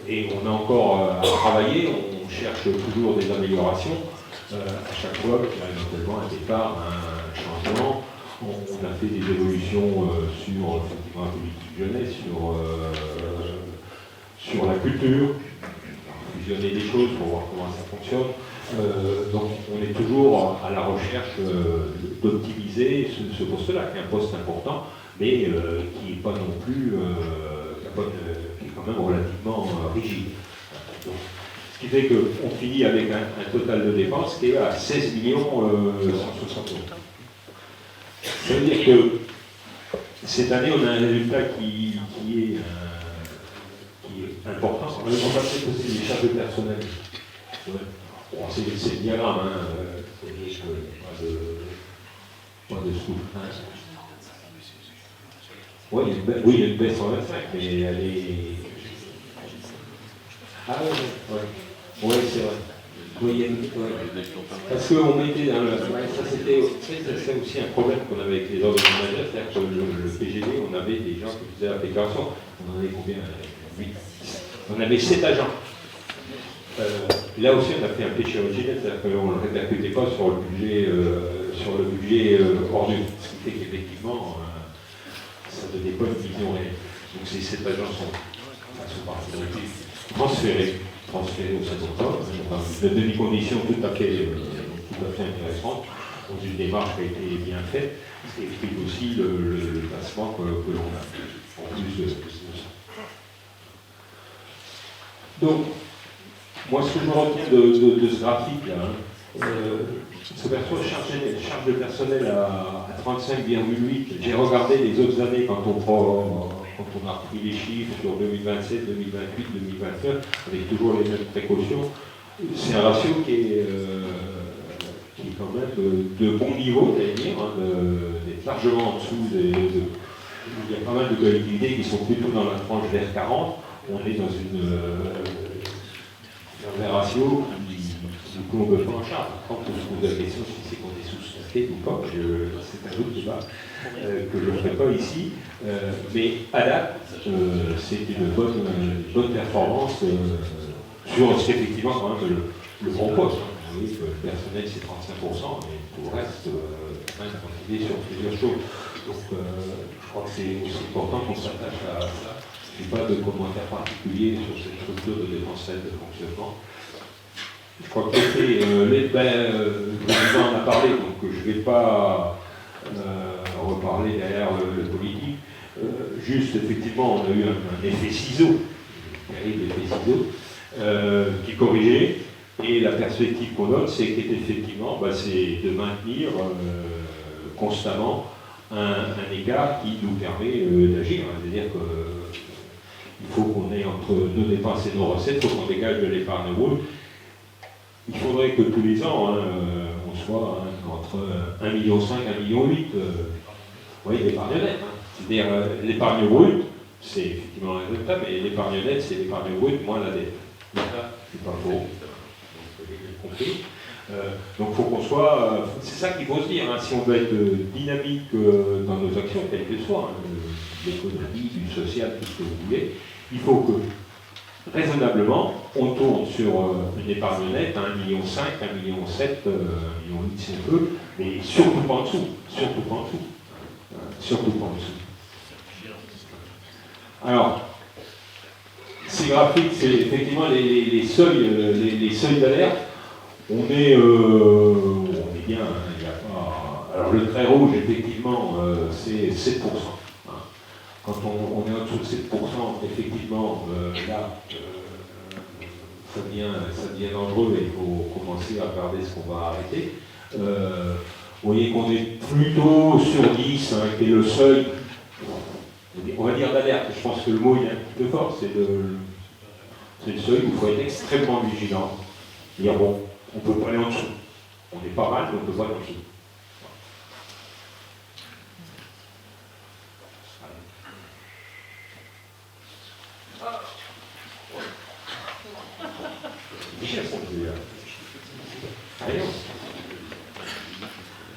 et on a encore à travailler, on cherche toujours des améliorations. À chaque fois qu'il y a éventuellement un départ, un changement, on a fait des évolutions sur effectivement, la politique jeunesse, sur la culture, fusionner des choses pour voir comment ça fonctionne. Donc on est toujours à la recherche d'optimiser ce poste-là, qui est un poste important, mais qui n'est pas non plus, qui est quand même relativement rigide. Donc, ce qui fait qu'on finit avec un total de dépenses qui est à 16 160 euros. Ça veut dire que cette année, on a un résultat qui est important. On va passer aussi les charges de personnel. Ouais. Bon, c'est le diagramme, hein. Pas de sous. Oui, il y a une baisse en 25, mais elle est. Ah oui, ouais, c'est vrai. Oui, il y a une... Parce qu'on mettait dans le... Ça, c'est aussi un problème qu'on avait avec les ordres managers, c'est-à-dire que le PGD, on avait des gens qui faisaient la déclaration. On en avait combien? 8. On avait 7 agents. Là aussi, on a fait un péché originel, c'est-à-dire qu'on ne le répercutait pas sur le budget ordu. Ce qui fait qu'effectivement, ça ne donnait pas une vision réelle. Donc ces 7 agents sont transférés au 7 octobre, dans des conditions tout à fait intéressantes, dans une démarche qui a été bien faite, et explique aussi le placement que l'on a, en plus de ça. Donc, moi, ce que je retiens de ce graphique-là, ce perso charge de personnel à 35,8. J'ai regardé les autres années quand on a repris les chiffres sur 2027, 2028, 2029, avec toujours les mêmes précautions. C'est un ratio qui est quand même de bon niveau, c'est-à-dire d'être largement en dessous il y a pas mal de collectivités qui sont plutôt dans la tranche vers 40. On est dans un ratio qu'on ne peut pas en charge. Quand on se pose la question si c'est qu'on est sous-staffé ou pas, c'est un autre débat que je ne ferai pas ici. Mais à date, c'est une bonne performance sur effectivement quand même le bon poste. Vous voyez que le personnel c'est 35%, mais pour le reste, on est sur plusieurs choses. Donc je crois que c'est aussi important qu'on s'attache à ça. Je n'ai pas de commentaire particulier sur cette structure de dépenses de fonctionnement. Je crois que le président en a parlé, donc je ne vais pas reparler derrière le politique. Juste, effectivement, on a eu un effet ciseau, un terrible effet ciseau, qui est corrigé. Et la perspective qu'on donne, c'est qu'effectivement, c'est de maintenir constamment un écart qui nous permet d'agir. C'est-à-dire qu'il faut qu'on ait entre nos dépenses et nos recettes, il faut qu'on dégage de l'épargne brute. Il faudrait que tous les ans, on soit entre 1,5 million et 1,8 million. Vous voyez, l'épargne nette. C'est-à-dire l'épargne brute, c'est effectivement un résultat, mais l'épargne nette, c'est l'épargne brute moins la dette. C'est pas faux. Compris. Donc il faut qu'on soit... c'est ça qu'il faut se dire, hein, si on veut être dynamique dans nos actions, quelles qu'elles soient, l'économie, du social, tout ce que vous voulez, il faut que raisonnablement, on tourne sur une épargne nette à 1,5 million, 1,7 million, 1,8 million si on peut, mais surtout pas en dessous. Surtout pas en dessous. Surtout pas en dessous. Alors, ces graphiques, c'est effectivement les seuils d'alerte. On est bien, hein, il n'y a pas... Alors le trait rouge, effectivement, c'est 7%. Hein. Quand on est en dessous de 7%, effectivement, là, ça devient dangereux et il faut commencer à regarder ce qu'on va arrêter. Vous voyez qu'on est plutôt sur 10, hein, qui est le seuil, on va dire d'alerte. Je pense que le mot il est un petit peu fort, c'est le seuil où il faut être extrêmement vigilant. Dire bon, on ne peut pas aller en dessous. On est pas mal, mais on ne peut pas aller en dessous.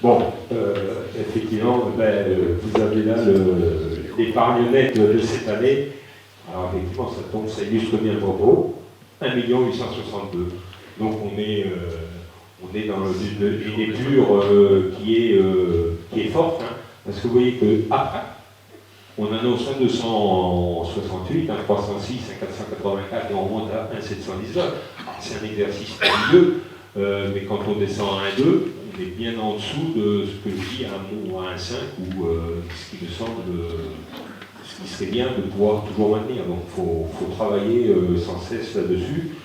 Bon, effectivement, vous avez là l'épargne nette de cette année. Alors effectivement, ça illustre bien le propos. 1 862 000. Donc on est dans une épure qui est forte, hein, parce que vous voyez que après, On annonce un 268, un 306, un 484 et on monte à un 719. C'est un exercice périlleux, mais quand on descend à 1,2, on est bien en dessous de ce que je dis à 1 ou à 1,5 ou ce qui me semble ce qui serait bien de pouvoir toujours maintenir. Donc il faut travailler sans cesse là-dessus.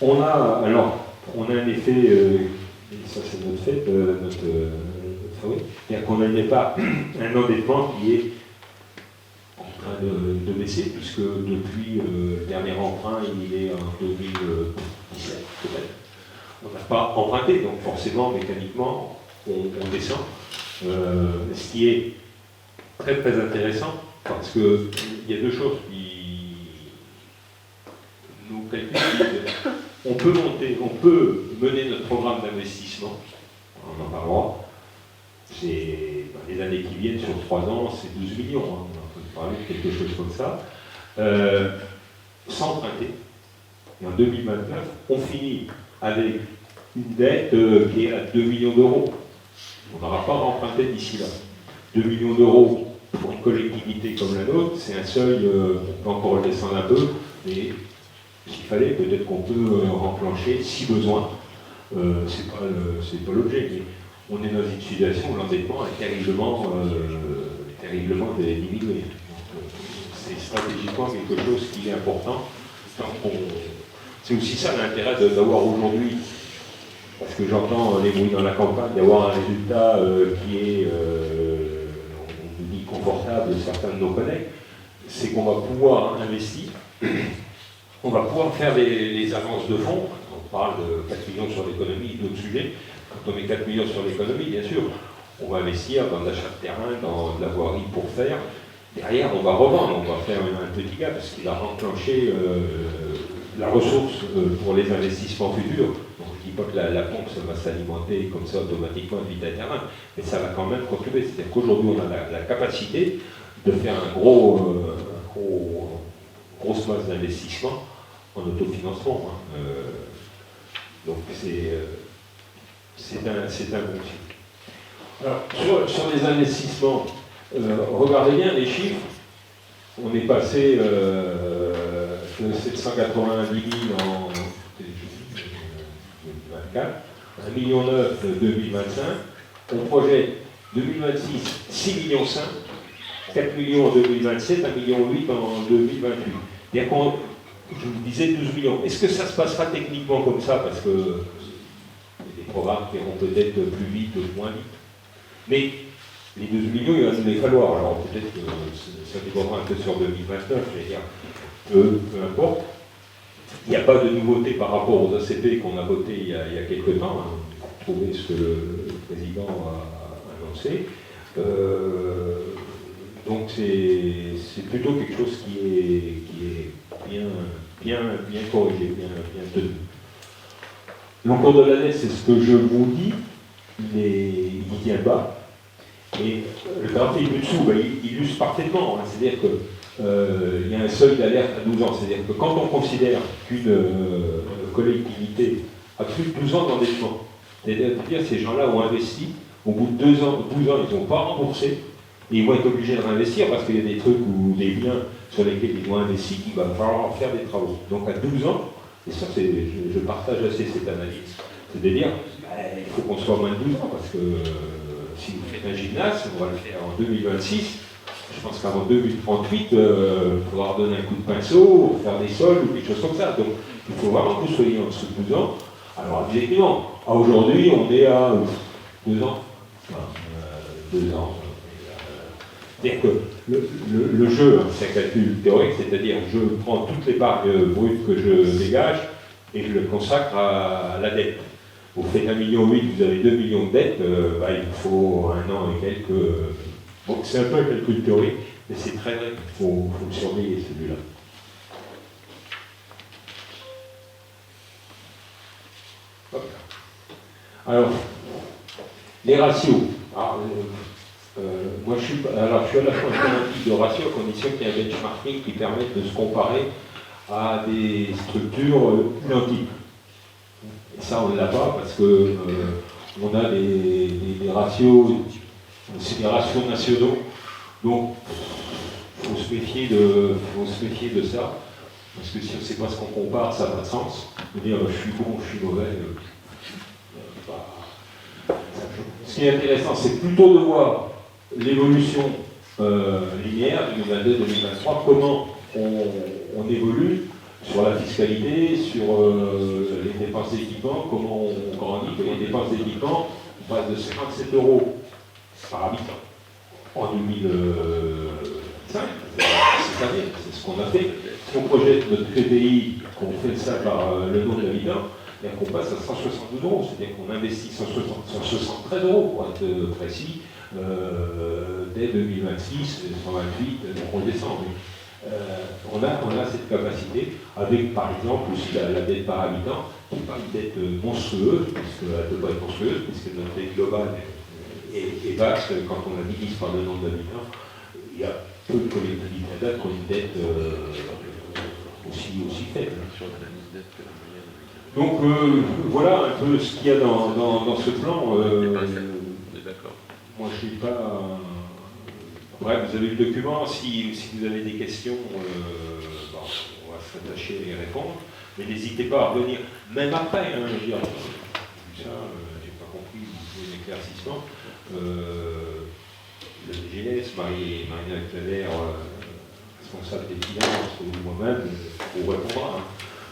On a un effet, et ça c'est notre fait, notre favori, c'est-à-dire qu'on n'a pas un endettement qui est en train de baisser, puisque depuis le dernier emprunt, il est en 2017 peut-être. On n'a pas emprunté, donc forcément, mécaniquement, on descend. Ce qui est très très intéressant, parce qu'il y a deux choses qui nous calculent. On peut mener notre programme d'investissement, on en parlera. Les années qui viennent sur 3 ans, c'est 12 millions, hein, on peut parler de quelque chose comme ça, sans emprunter. Et en 2029, on finit avec une dette qui est à 2 millions d'euros. On n'aura pas emprunté d'ici là. 2 millions d'euros pour une collectivité comme la nôtre, c'est un seuil, on peut encore le descendre un peu, mais s'il fallait, peut-être qu'on peut renclencher si besoin. C'est pas l'objet, mais on est dans une situation où l'endettement est terriblement diminué. C'est stratégiquement quelque chose qui est important. C'est aussi ça l'intérêt d'avoir aujourd'hui, parce que j'entends les bruits dans la campagne, d'avoir un résultat qui est, on nous dit, confortable de certains de nos collègues, c'est qu'on va pouvoir investir. On va pouvoir faire les avances de fonds. On parle de 4 millions sur l'économie, d'autres sujets. Quand on met 4 millions sur l'économie, bien sûr, on va investir dans l'achat de terrain, dans de la voirie pour faire. Derrière, on va revendre, on va faire un petit gap, parce qu'il va enclencher la ressource pour les investissements futurs. Donc, je ne dis pas que la pompe, ça va s'alimenter comme ça automatiquement de vita terrain, mais ça va quand même contribuer. C'est-à-dire qu'aujourd'hui, on a la capacité de faire grosse masse d'investissement en autofinancement. Hein. Donc c'est un bon signe. Alors, sur les investissements, regardez bien les chiffres. On est passé de 790 000 en 2024, 1,9 million de 2025. On projette 2026, 6,5 millions, 4 millions en 2027, 1,8 million en 2028. C'est-à-dire qu'on, je vous disais 12 millions. Est-ce que ça se passera techniquement comme ça? Parce que il y a des programmes qui iront peut-être plus vite ou moins vite. Mais les 12 millions, il va nous les falloir. Alors peut-être que ça dépendra un peu sur 2029, je vais dire. Peu importe. Il n'y a pas de nouveauté par rapport aux ACP qu'on a votés il y a quelques temps. Hein. Vous trouvez ce que le président a annoncé. Donc c'est plutôt quelque chose qui est bien corrigé, bien tenu. Le cours de l'année, c'est ce que je vous dis, il tient bas. Et le graphique du dessous, il illustre parfaitement. Hein. C'est-à-dire qu'il y a un seuil d'alerte à 12 ans. C'est-à-dire que quand on considère qu'une collectivité a plus de 12 ans d'endettement, c'est-à-dire que ces gens-là ont investi, au bout de 12 ans, ils n'ont pas remboursé, et ils vont être obligés de réinvestir parce qu'il y a des trucs ou des biens sur lesquels ils ont investi qu'il va falloir faire des travaux. Donc à 12 ans, et ça je partage assez cette analyse, c'est-à-dire il faut qu'on soit moins de 12 ans parce que si vous faites un gymnase, on va le faire en 2026, je pense qu'avant 2038, il faudra redonner un coup de pinceau, faire des sols ou quelque chose comme ça. Donc il faut vraiment que vous soyez en dessous de 12 ans. Alors effectivement, aujourd'hui on est à 2 ans. Enfin, 2 ans. C'est-à-dire que le jeu, hein, c'est un calcul théorique, c'est-à-dire je prends toutes les parts brutes que je dégage et je le consacre à la dette. Vous faites 1,8 million, vous avez 2 millions de dettes, il faut 1 an et quelques. Bon, c'est un peu un calcul théorique, mais c'est très vrai qu'il faut le surveiller celui-là. Alors, les ratios. Alors, moi, je suis à la fois un type de ratio à condition qu'il y ait un benchmarking qui permette de se comparer à des structures identiques. Et ça, on ne l'a pas parce que on a des ratios, c'est des ratios nationaux. Donc, il faut se méfier de ça, parce que si on ne sait pas ce qu'on compare, ça n'a pas de sens. Dire je suis bon, je suis mauvais. Ce qui est intéressant, c'est plutôt de voir l'évolution linéaire 2022-2023, comment on évolue sur la fiscalité, sur les dépenses d'équipement, comment on grandit. Les dépenses d'équipement, on passe de 57 € par habitant en 2005, cette année, c'est ce qu'on a fait. Si on projette notre PPI, qu'on fait ça par le nombre d'habitants, et qu'on passe à 172 €, c'est-à-dire qu'on investit 173 € pour être précis, dès 2026, 128, donc on descend. On a cette capacité, avec par exemple aussi la dette par habitant, qui n'est pas une dette monstrueuse, puisqu'elle ne peut pas être monstrueuse, puisque notre dette globale est basse. Quand on la divise par le nombre d'habitants, il y a peu de collectivités à date qui ont une dette aussi faible. Donc voilà un peu ce qu'il y a dans ce plan. Moi je ne suis pas... Bref, vous avez le document, si vous avez des questions, on va s'attacher à y répondre, mais n'hésitez pas à revenir, même après, je veux dire, ça, j'ai pas compris, vous voulez un éclaircissement. Le DGS, Marina Claver, responsable des finances, ou moi-même, on répondra.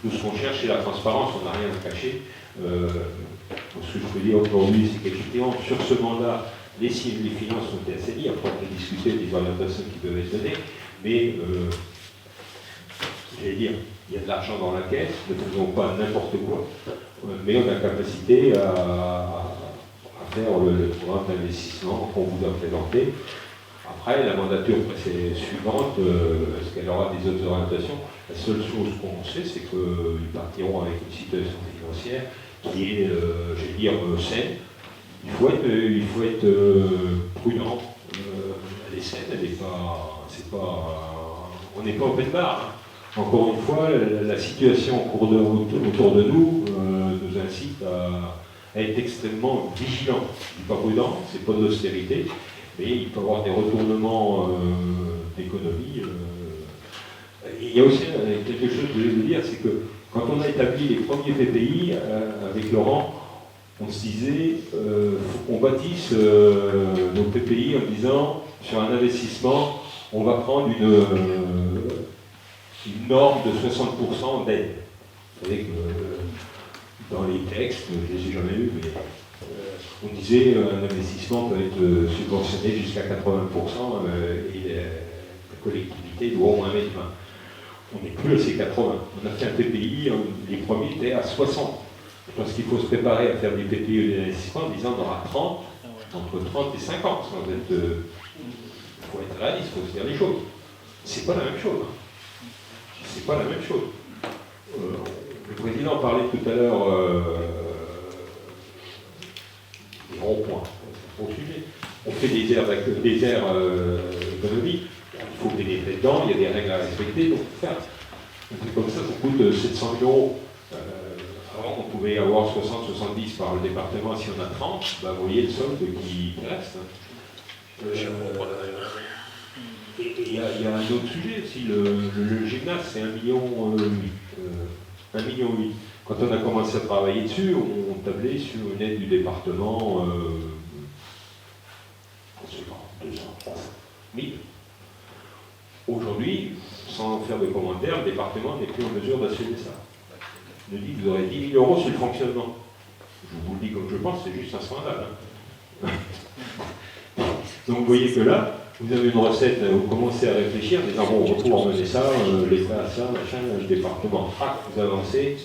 Nous, ce qu'on cherche, c'est la transparence, on n'a rien à cacher. Ce que je peux dire aujourd'hui, c'est qu'effectivement, sur ce mandat, les finances ont été assainies. Après, on peut discuter des orientations qui peuvent être données, mais j'allais dire, il y a de l'argent dans la caisse, ne faisons pas n'importe quoi, mais on a la capacité à faire le programme d'investissement qu'on vous a présenté. Après, la mandature suivante, est-ce qu'elle aura des autres orientations? La seule chose qu'on sait, c'est qu'ils partiront avec une situation financière qui est, j'allais dire, saine. Il faut être prudent. Elle est saine, on n'est pas open bar. Encore une fois, la situation autour de nous nous incite à être extrêmement vigilant. Je ne dis pas prudent, c'est pas de l'austérité, mais il peut y avoir des retournements d'économie. Il y a aussi quelque chose que je voulais vous dire, c'est que quand on a établi les premiers PPI avec Laurent, on se disait, on bâtisse nos PPI en disant, sur un investissement, on va prendre une norme de 60% d'aide. Vous savez que dans les textes, je ne les ai jamais lus, mais on disait un investissement peut être subventionné jusqu'à 80% et la collectivité doit au moins mettre 20. On n'est plus à ces 80. On a fait un PPI, les premiers étaient à 60. Je pense qu'il faut se préparer à faire des PPI et des investissements en disant qu'on aura 30, entre 30 et 50. Il faut être réaliste, il faut se dire les choses. C'est pas la même chose. C'est pas la même chose. Le président parlait tout à l'heure des ronds-points. C'est un gros sujet. On fait des aires économiques. Il faut pénétrer dedans, il y a des règles à respecter, donc faire. Comme ça coûte 700 000 €. Avant, on pouvait avoir 60-70 par le département. Si on a 30, vous voyez le solde qui reste. Et il y a un autre sujet aussi. Le gymnase, c'est 1,8 million. 1,8 million. Quand on a commencé à travailler dessus, on tablait sur une aide du département 200, 300 000. Aujourd'hui, sans faire de commentaires, le département n'est plus en mesure d'assurer ça. Il nous dit que vous aurez 10 000 € sur le fonctionnement. Je vous le dis comme je pense, c'est juste un scandale. Donc vous voyez que là, vous avez une recette, vous commencez à réfléchir, en disant bon, on va pouvoir mener ça, l'État, ça, machin, le département, vous avancez.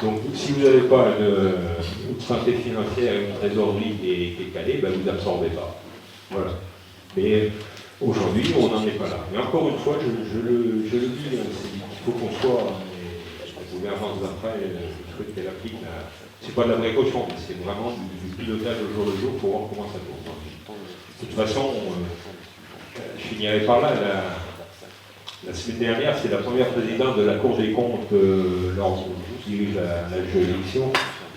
Donc si vous n'avez pas une santé financière et une trésorerie qui est calée, ben, vous n'absorbez pas. Voilà. Mais aujourd'hui, on n'en est pas là. Mais encore une fois, je le dis, il faut qu'on soit, la gouvernance d'après, je souhaite qu'elle applique, c'est pas de la précaution, mais c'est vraiment du pilotage au jour le jour pour voir comment ça tourne. De toute façon, je finirai par là. La semaine dernière, c'est la première présidente de la Cour des comptes, lors où je dirige la juridiction,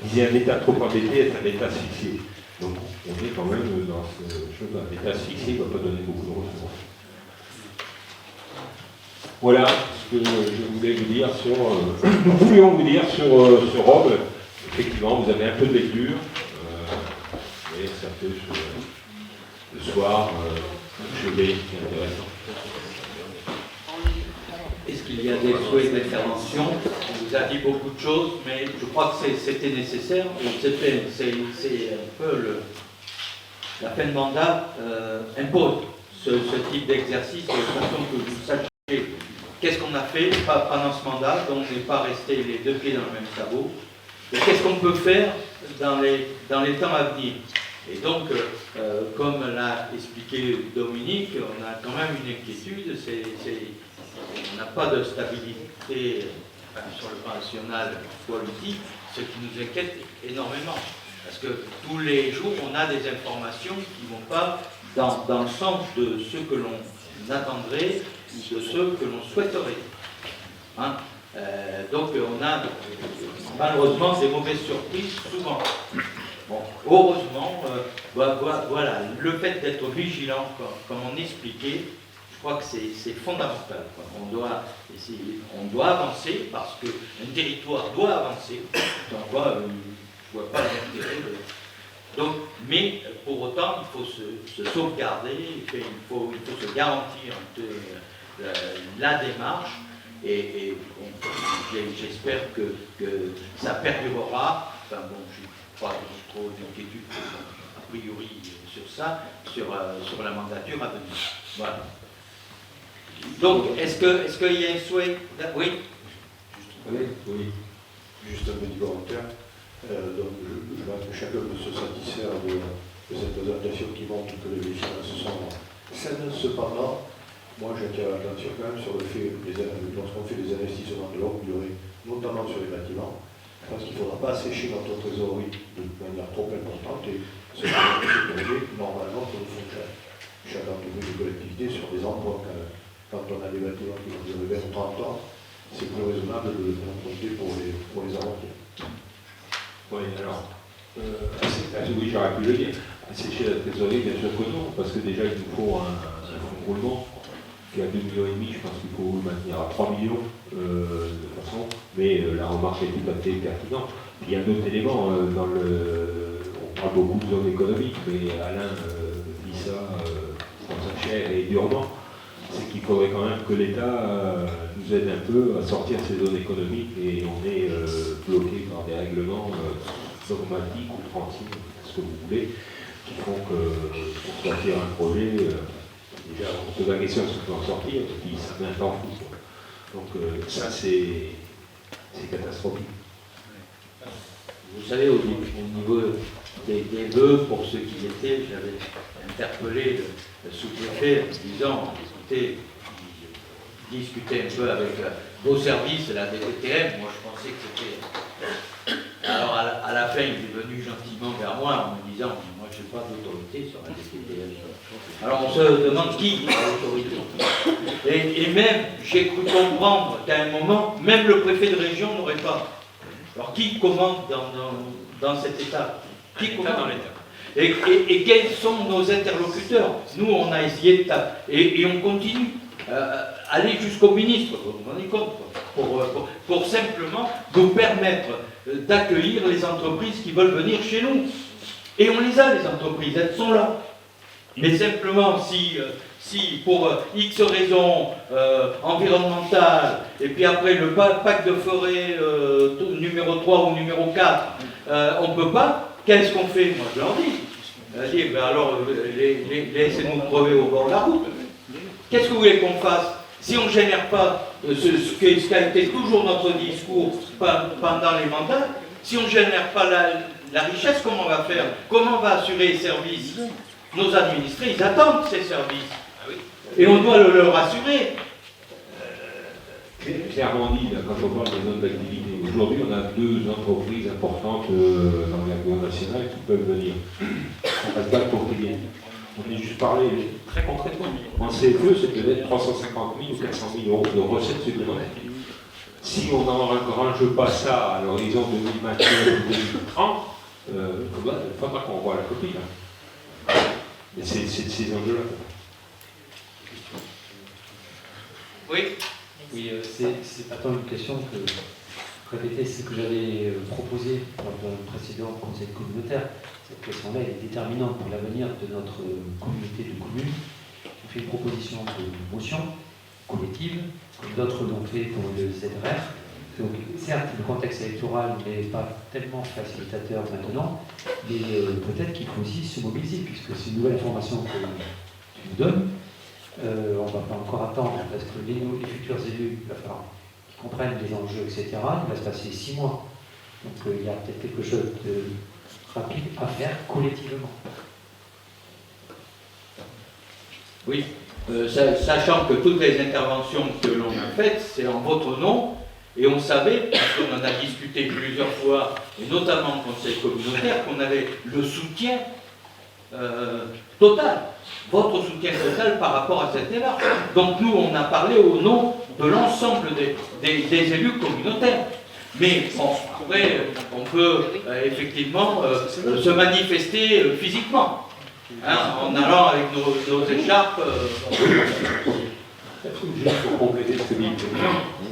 disait un État trop endetté est un État asphyxié. Donc on est quand même dans ce L'État asphyxié ne va pas donner beaucoup de ressources. Voilà ce que je voulais vous dire sur. Nous voulions vous dire sur Rome. Effectivement, vous avez un peu de lecture. Et ça fait le soir, chevet, qui est intéressant. Est-ce qu'il y a des souhaits d'intervention? On vous a dit beaucoup de choses, mais je crois que c'était nécessaire. C'est un peu la fin de mandat impose ce type d'exercice de façon que vous sachiez qu'est-ce qu'on a fait pendant ce mandat, donc on n'est pas resté les deux pieds dans le même sabot, et qu'est-ce qu'on peut faire dans les temps à venir. Et donc, comme l'a expliqué Dominique, on a quand même une inquiétude, on n'a pas de stabilité sur le plan national politique, ce qui nous inquiète énormément. Parce que tous les jours, on a des informations qui ne vont pas dans le sens de ce que l'on attendrait ou de ce que l'on souhaiterait. Hein? Donc on a malheureusement des mauvaises surprises souvent. Bon, heureusement, voilà, le fait d'être vigilant, comme on expliquait, je crois que c'est fondamental. On doit avancer parce qu'un territoire doit avancer. Je ne vois pas l'intérêt. Donc, mais pour autant, il faut se sauvegarder, il faut se garantir la démarche. Et j'espère que ça perdurera. Enfin bon, je ne crois pas trop d'inquiétude a priori sur ça, sur la mandature à venir. Voilà. Donc, est-ce qu'il y a un souhait? Oui. Oui. Juste un petit commentaire. Donc, je pense que chacun peut se satisfaire de cette présentation qui montre que les finances sont saines. Cependant, moi j'attire l'attention quand même sur le fait que lorsqu'on fait des investissements de longue durée, notamment sur les bâtiments, je pense qu'il ne faudra pas assécher notre trésorerie de manière trop importante et se projet normalement pour le fonctionner. Chaque entreprise de collectivité sur des emprunts quand on a des bâtiments qui vont durer 20 ou 30 ans, c'est plus raisonnable de l'emprunter pour les amortir. Oui, alors, oui, j'aurais pu le dire. Assécher la trésorerie, bien sûr que non, parce que déjà il nous faut un fonds de roulement qui est à 2,5 millions, je pense qu'il faut le maintenir à 3 millions de toute façon, mais la remarque est tout à fait pertinente. Il y a un autre élément, on parle beaucoup de zone économique, mais Alain dit ça, François Cher et durement, c'est qu'il faudrait quand même que l'État nous aide un peu à sortir de ces zones économiques et on est bloqué par des règlements dogmatiques ou transiques, ce que vous voulez, qui font que pour sortir un projet, déjà on se pose la question de ce qu'on peut en sortir, et puis ça met un temps fou. Donc ça c'est catastrophique. Vous savez, au niveau des vœux, pour ceux qui étaient, j'avais interpellé le sous-préfet en disant, écoutez, discuter un peu avec vos services, la DPTM, moi je pensais que c'était... Alors à la fin, il est venu gentiment vers moi en me disant, moi je n'ai pas d'autorité sur la DPTM. Alors on se demande qui a l'autorité. Et même, j'ai cru comprendre qu'à un moment, même le préfet de région n'aurait pas. Alors qui commande dans cet État? Qui commande dans l'État? Et quels sont nos interlocuteurs? Nous, on a essayé de taper. Et on continue. Aller jusqu'au ministre, vous vous rendez compte, pour simplement nous permettre d'accueillir les entreprises qui veulent venir chez nous. Et on les a, les entreprises, elles sont là. Mais simplement, si pour X raisons environnementales, et puis après le pacte de forêt numéro 3 ou numéro 4, on ne peut pas, qu'est-ce qu'on fait? Moi je leur dis. Ben alors, laissez-nous crever au bord de la route. Qu'est-ce que vous voulez qu'on fasse? Si on ne génère pas ce qui a été toujours notre discours pendant les mandats, si on ne génère pas la richesse, comment on va faire? Comment on va assurer les services? Nos administrés, ils attendent ces services. Et on doit leur assurer. Clairement dit, là, quand on parle des zones d'activité, aujourd'hui on a 2 entreprises importantes dans l'agro national qui peuvent venir. On va se battre pour qu'ils viennent. On est juste parlé très concrètement. En CFE, c'est peut-être 350 000 ou 400 000 euros de recettes supplémentaires. Si on n'engrange pas ça à l'horizon 2029 ou 2030, il faudra qu'on voit la copie. Là. Et c'est ces enjeux-là. Oui. Oui, c'est pas tant une question que répéter ce que j'avais proposé dans le précédent conseil communautaire. Cette question-là est déterminante pour l'avenir de notre communauté de communes. On fait une proposition de motion collective, comme d'autres l'ont fait pour le ZRR. Donc, certes, le contexte électoral n'est pas tellement facilitateur maintenant, mais peut-être qu'il faut aussi se mobiliser, puisque c'est une nouvelle information que tu nous donnes. On ne va pas encore attendre, parce que les futurs élus, il va falloir qu'ils comprennent les enjeux, etc. Il va se passer 6 mois. Donc il y a peut-être quelque chose de rapide à faire collectivement. Oui, sachant que toutes les interventions que l'on a faites, c'est en votre nom, et on savait, parce qu'on en a discuté plusieurs fois, et notamment au conseil communautaire, qu'on avait le soutien total, votre soutien total par rapport à cette démarche. Donc nous, on a parlé au nom de l'ensemble des élus communautaires. Mais bon, après, on peut effectivement se manifester physiquement, hein, en allant avec nos écharpes. Juste pour compléter ce que dit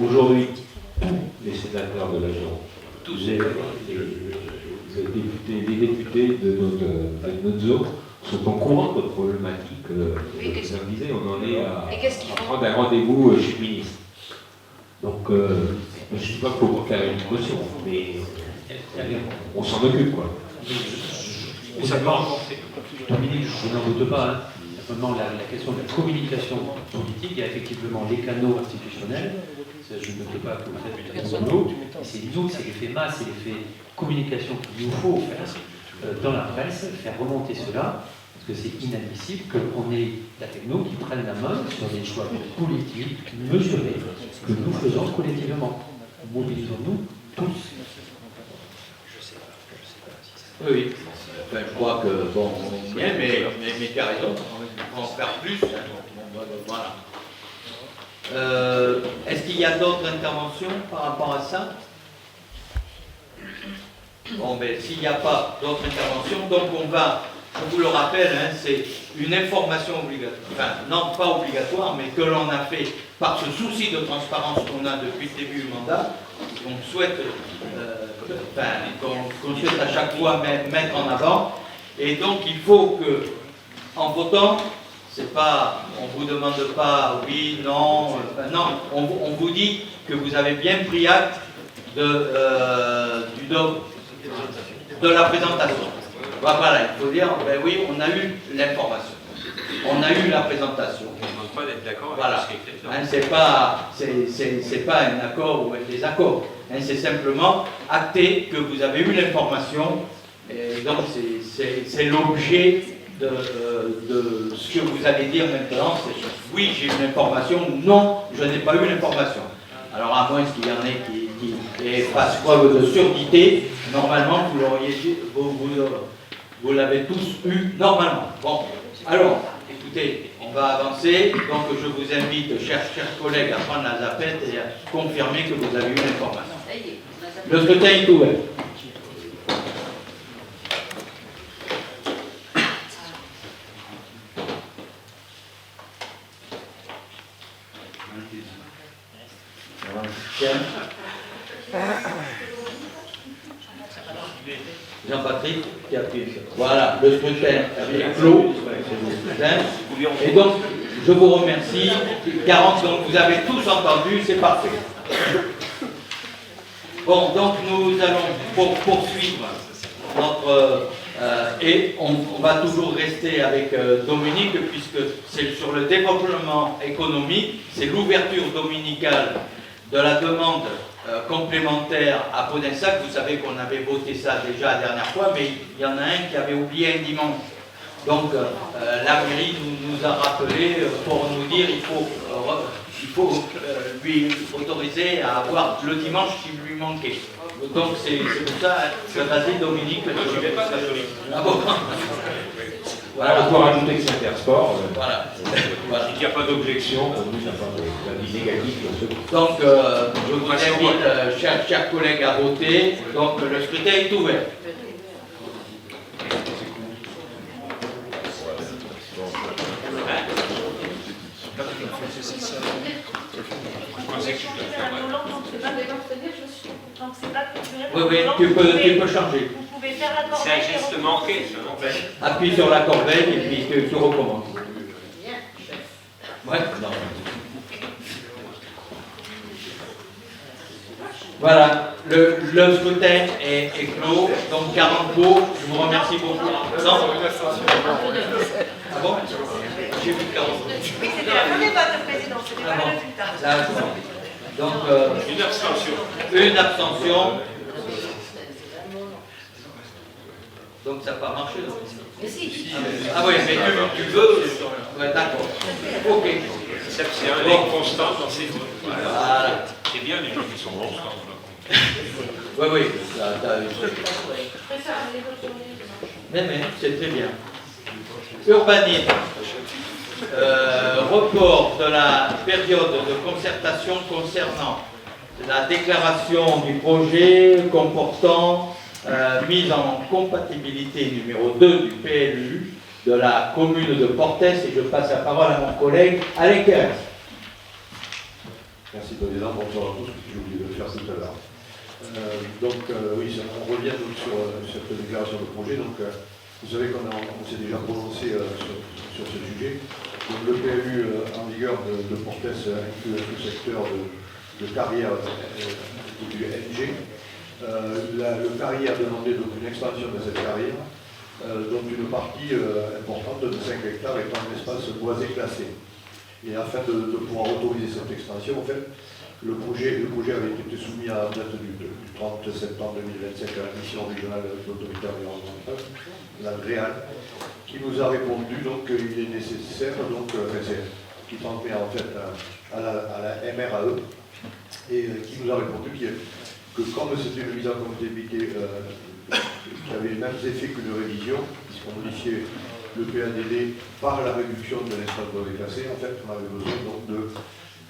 aujourd'hui, tous les sénateurs de la Gironde, les députés de notre zone sont au courant de notre problématique. Vous disait, on en est à prendre un rendez-vous chez le ministre. Donc, je ne sais pas pour faire une motion, mais on s'en occupe, quoi. Mais ça peut renforcer. Dominique, je n'en doute pas. Hein. Simplement, la question de la communication politique, il y a effectivement les canaux institutionnels. Je ne doute pas que vous faites du boulot. C'est nous, c'est l'effet masse, c'est l'effet communication qu'il nous faut faire dans la presse, faire remonter cela, parce que c'est inadmissible qu'on ait la techno qui prenne la main sur des choix politiques mesurés que nous faisons collectivement. Mobilisons-nous tous. Oui, enfin, je crois que, bon, on est bien, mais tu as raison, on va en faire plus. Voilà. Est-ce qu'il y a d'autres interventions par rapport à ça? Bon, ben, s'il n'y a pas d'autres interventions, donc on va, je vous le rappelle, hein, c'est une information obligatoire, enfin, non pas obligatoire, mais que l'on a fait par ce souci de transparence qu'on a depuis le début du mandat, qu'on souhaite, qu'on souhaite à chaque fois mettre en avant. Et donc, il faut que, en votant, c'est pas, on vous demande pas oui, non, non, on vous dit que vous avez bien pris acte de la présentation. Voilà, il faut dire, ben oui, on a eu l'information, on a eu la présentation. On ne demande pas d'être d'accord avec voilà. ce qui est écrit. C'est pas un accord ou un désaccord. Hein, c'est simplement acter que vous avez eu l'information. Et donc c'est l'objet de ce que vous allez dire maintenant. C'est oui, j'ai eu l'information, non, je n'ai pas eu l'information. Alors à moins qu'il y en ait qui fassent preuve de surdité, normalement vous l'auriez dit, vous l'avez tous eu normalement. Bon, alors, écoutez, on va avancer. Donc je vous invite, chers collègues, à prendre la zapette et à confirmer que vous avez eu l'information. Le scrutin est ouvert. Jean-Patrick qui appuie. Voilà, le scrutin est clos. Et donc, je vous remercie. 40, donc vous avez tous entendu, c'est parfait. Bon, donc nous allons poursuivre notre... et on va toujours rester avec Dominique, puisque c'est sur le développement économique, c'est l'ouverture dominicale de la demande complémentaire à Podinsac. Vous savez qu'on avait voté ça déjà la dernière fois, mais il y en a un qui avait oublié un dimanche. Donc la mairie nous a rappelé pour nous dire il faut lui autoriser à avoir le dimanche qui lui manquait. Donc c'est pour ça, vas-y Dominique. Je vais pas catholique. Ah bon. Voilà, on peut rajouter que c'est Intersport. Voilà. Il n'y a pas d'objection, pour nous, il n'y a pas d'avis négatif. Donc, je vous invite, chers collègues, à voter. Donc, le scrutin est ouvert. pouvez changer Madame Yolande, donc c'est pas donc c'est pas culturel. Oui, oui, Yolande, tu vous peux changer. Vous pouvez faire la C'est corbeille. un geste manqué, ça. Appuie sur la corbeille et puis tu recommences. Ouais, non. Voilà, le scrutin est clos, donc 40 pour, je vous remercie beaucoup. Non. Ah bon? J'ai vu 40. Oui, c'était la première vote, Président, c'était pas Ah bon. le résultat. Là, donc, Une abstention. une abstention. Donc ça n'a pas marché. Donc. Ah oui, mais tu veux. Ouais, d'accord. Ok. C'est un lien constant dans ces votes. Voilà. C'est bien les gens qui sont constants. Oui, oui. Mais c'est très bien. Urbanisme. Report de la période de concertation concernant la déclaration du projet comportant mise en compatibilité numéro 2 du PLU de la commune de Portes, et je passe la parole à mon collègue Alain Quérès. Merci Président, bonsoir à tous, j'ai oublié de le faire tout à l'heure. Oui, on revient donc sur cette déclaration de projet. Donc, vous savez qu'on s'est déjà prononcé sur ce sujet. Donc, le PLU en vigueur de Portes inclut le secteur de carrière du NG. Le carrière a demandé donc une expansion de cette carrière, dont une partie importante de 5 hectares étant un espace boisé classé. Et afin de pouvoir autoriser cette extension, en fait, le projet avait été soumis à la date du 30 septembre 2025 à la mission régionale d'autorité environnementale, la GREAL, qui nous a répondu donc qu'il est nécessaire, qui transmet en fait à la MRAE, et qui nous a répondu que comme c'était une mise en compatibilité qui avait les mêmes effets qu'une révision, puisqu'on modifiait le PADD par la réduction de l'espace boisé classé, en fait, on avait besoin donc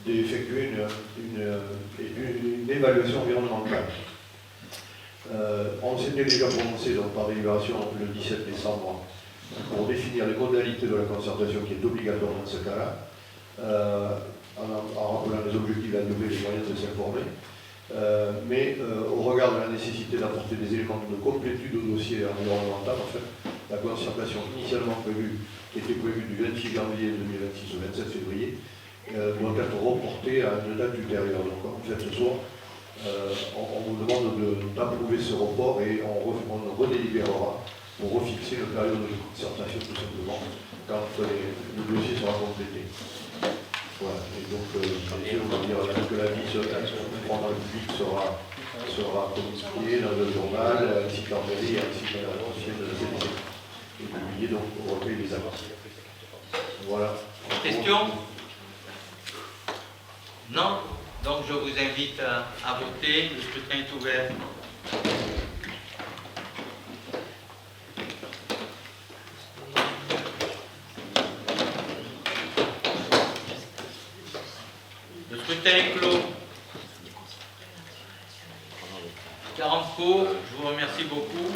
d'effectuer une évaluation environnementale. On s'était déjà prononcé donc, par délibération le 17 décembre pour définir les modalités de la concertation qui est obligatoire dans ce cas-là, en rappelant les objectifs, la durée, les moyens de s'informer. Mais au regard de la nécessité d'apporter des éléments de complétude au dossier environnemental, en fait, la concertation initialement prévue, qui était prévue du 26 janvier 2026 au 27 février, doit être reportée à une date ultérieure. Donc en fait ce soir, on vous demande d'approuver ce report et on redélibérera pour refixer une période de concertation tout simplement quand le dossier sera complété. Voilà, et donc on va dire que l'avis pendant le public sera communiqué dans le journal, ainsi qu'en mairie, ainsi que dans l'ancienne CDC, et publié donc pour recueillir les actes. Voilà. Question? Non? Donc je vous invite à voter. Le scrutin est ouvert. Le scrutin est clos. 40 pour, je vous remercie beaucoup.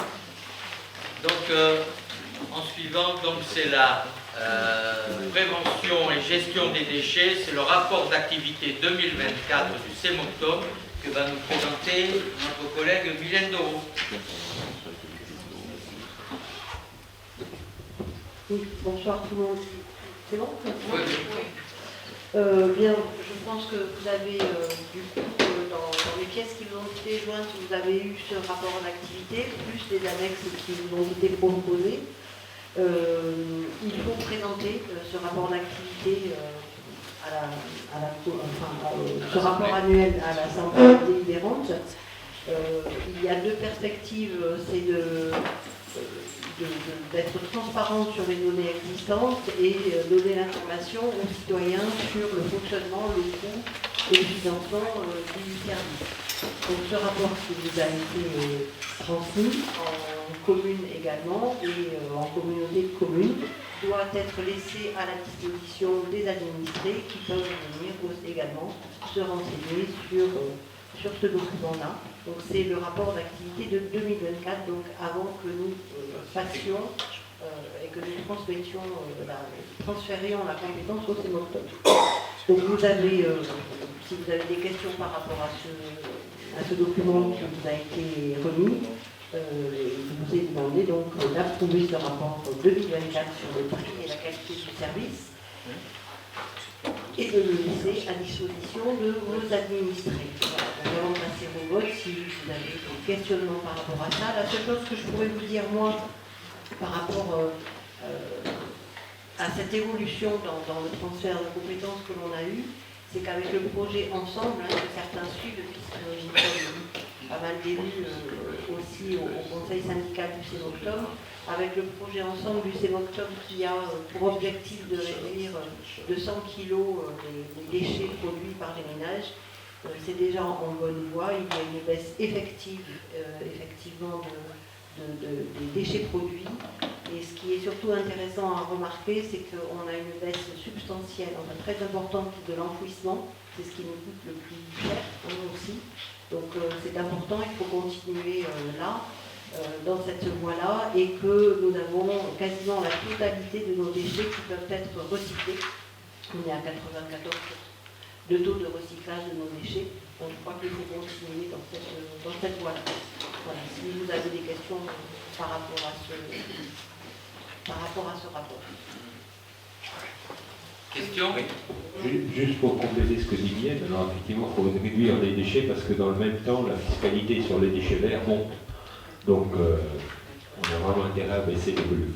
Donc, en suivant, c'est la prévention et gestion des déchets, c'est le rapport d'activité 2024 du CEMOCTOM que va nous présenter notre collègue Mylène Doro. Oui, bonsoir tout le monde. C'est bon? Oui. Bien, je pense que vous avez, du coup, dans les pièces qui vous ont été jointes, vous avez eu ce rapport d'activité, plus les annexes qui vous ont été proposées. Il faut présenter ce rapport d'activité ce rapport annuel à l'Assemblée délibérante. Il y a deux perspectives, c'est d'être transparent sur les données existantes et donner l'information aux citoyens sur le fonctionnement, le coût et le financement du service. Donc ce rapport qui vous a été transmis en commune également et en communauté de communes doit être laissé à la disposition des administrés qui peuvent venir également se renseigner sur ce document-là. Donc c'est le rapport d'activité de 2024, donc avant que nous fassions et que nous transférions la compétence au CEMOCTOM. Donc vous avez, si vous avez des questions par rapport à ce document qui vous a été remis, je vous ai demandé donc d'approuver ce rapport 2024 sur le prix et la qualité du service et de le laisser à disposition de vos administrés. Voilà, nous allons passer au vote si vous avez des questionnements par rapport à ça. La seule chose que je pourrais vous dire, moi, par rapport à cette évolution dans le transfert de compétences que l'on a eu, c'est qu'avec le projet Ensemble, que certains suivent, puisque nous sommes pas mal d'élus aussi au conseil syndical du CEMOCTOM, avec le projet Ensemble du CEMOCTOM qui a pour objectif de réduire de 100 kg les déchets produits par les ménages, c'est déjà en bonne voie. Il y a une baisse effective, effectivement, des déchets produits. Et ce qui est surtout intéressant à remarquer, c'est qu'on a une baisse substantielle, enfin très importante de l'enfouissement. C'est ce qui nous coûte le plus cher, nous aussi. Donc c'est important, il faut continuer là, dans cette voie-là, et que nous avons quasiment la totalité de nos déchets qui peuvent être recyclés. On est à 94% de taux de recyclage de nos déchets. Donc je crois qu'il faut continuer dans cette voie-là. Voilà, si vous avez des questions par rapport à ce rapport. Question? Juste pour compléter ce que dit Mienne, alors effectivement, il faut réduire les déchets parce que dans le même temps, la fiscalité sur les déchets verts monte. Donc, on a vraiment intérêt à baisser les volumes.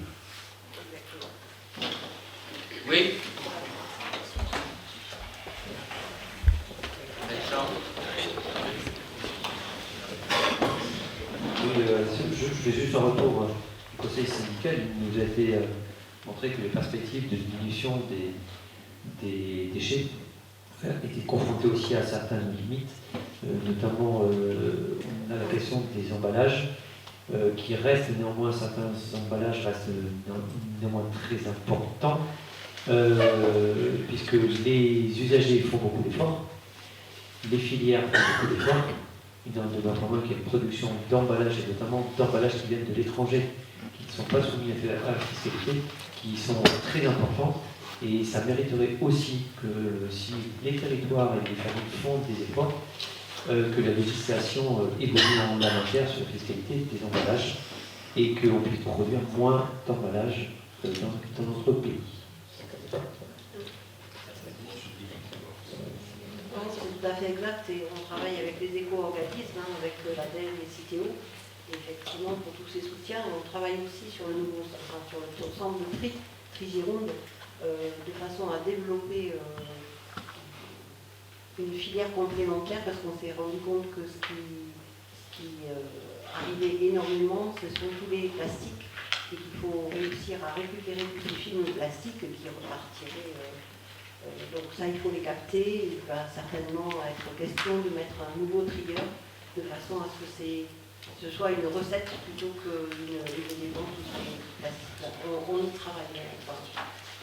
Oui. Alexandre? Oui, je fais juste un retour du conseil syndical. Il nous a été montré que les perspectives de diminution des déchets étaient confrontées aussi à certaines limites. Notamment, on a la question des emballages, qui restent néanmoins, certains emballages restent néanmoins très importants, puisque les usagers font beaucoup d'efforts, les filières font beaucoup d'efforts. Il en demeure pas moins qu'il y a une production d'emballages, et notamment d'emballages qui viennent de l'étranger, qui ne sont pas soumis à la fiscalité, qui sont très importants. Et ça mériterait aussi que si les territoires et les familles font des efforts, que la législation évolue en la matière sur la fiscalité des emballages et qu'on puisse produire moins d'emballages dans notre pays. C'est tout à fait exact, et on travaille avec les éco-organismes, avec l'ADEME et CITEO, effectivement pour tous ces soutiens. On travaille aussi sur sur l'ensemble de Tri-Gironde, de façon à développer une filière complémentaire, parce qu'on s'est rendu compte que ce qui arrivait énormément, ce sont tous les plastiques, et qu'il faut réussir à récupérer tous ces films de plastique qui repartiraient. Donc ça, il faut les capter. Il va certainement être question de mettre un nouveau trigger, de façon à ce que ce soit une recette plutôt qu'une dépense de ces plastiques-là. On y travaille.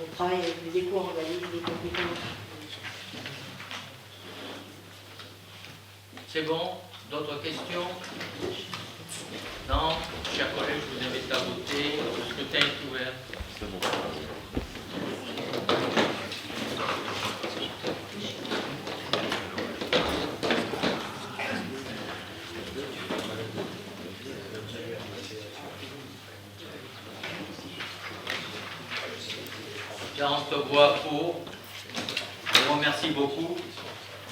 On travaille avec les éco-organismes, les compétences. C'est bon? D'autres questions? Non? Chers collègues, je vous invite à voter. Le scrutin est ouvert. C'est bon. Voix pour. Je vous remercie beaucoup.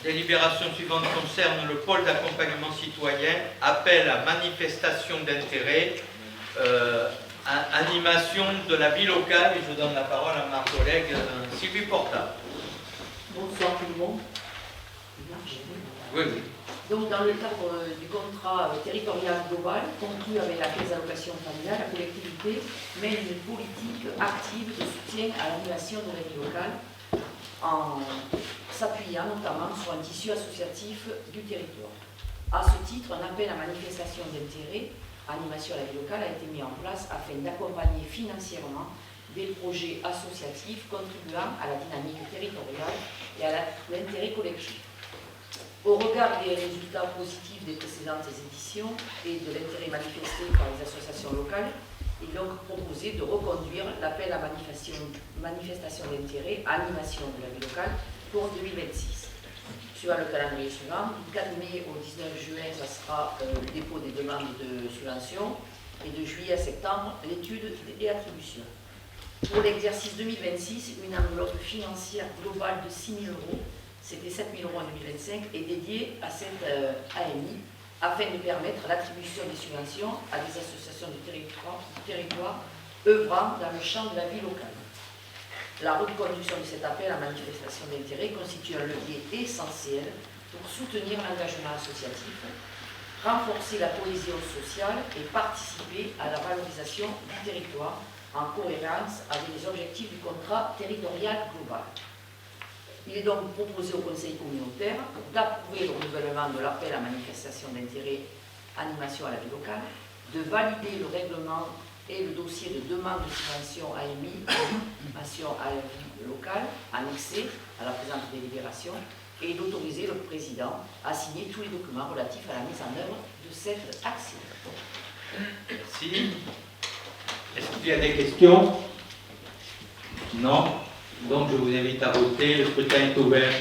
Délibération suivante concerne le pôle d'accompagnement citoyen. Appel à manifestation d'intérêt. Animation de la vie locale. Et je donne la parole à ma collègue Sylvie Porta. Bonsoir tout le monde. Oui, oui. Donc, dans le cadre du contrat territorial global conclu avec la caisse d'allocation familiale, la collectivité mène une politique active de soutien à l'animation de la vie locale en s'appuyant notamment sur un tissu associatif du territoire. À ce titre, un appel à manifestation d'intérêt, animation à la vie locale, a été mis en place afin d'accompagner financièrement des projets associatifs contribuant à la dynamique territoriale et à l'intérêt collectif. Au regard des résultats positifs des précédentes éditions et de l'intérêt manifesté par les associations locales, il est donc proposé de reconduire l'appel à manifestation d'intérêt, animation de la vie locale, pour 2026. Suivant le calendrier suivant, du 4 mai au 19 juin, ça sera le dépôt des demandes de subvention, et de juillet à septembre, l'étude et attribution. Pour l'exercice 2026, une enveloppe financière globale de 6 000 €, c'était 7 000 € en 2025, est dédiée à cette AMI afin de permettre l'attribution des subventions à des associations de territoire œuvrant dans le champ de la vie locale. La reconduction de cet appel à manifestation d'intérêt constitue un levier essentiel pour soutenir l'engagement associatif, renforcer la cohésion sociale et participer à la valorisation du territoire en cohérence avec les objectifs du contrat territorial global. Il est donc proposé au Conseil communautaire d'approuver le renouvellement de l'appel à manifestation d'intérêt animation à la vie locale, de valider le règlement et le dossier de demande de subvention AMI, animation à la vie locale, annexé à la présente délibération, et d'autoriser le président à signer tous les documents relatifs à la mise en œuvre de cette action. Merci. Est-ce qu'il y a des questions? Non. Donc je vous invite à voter. Le scrutin est ouvert.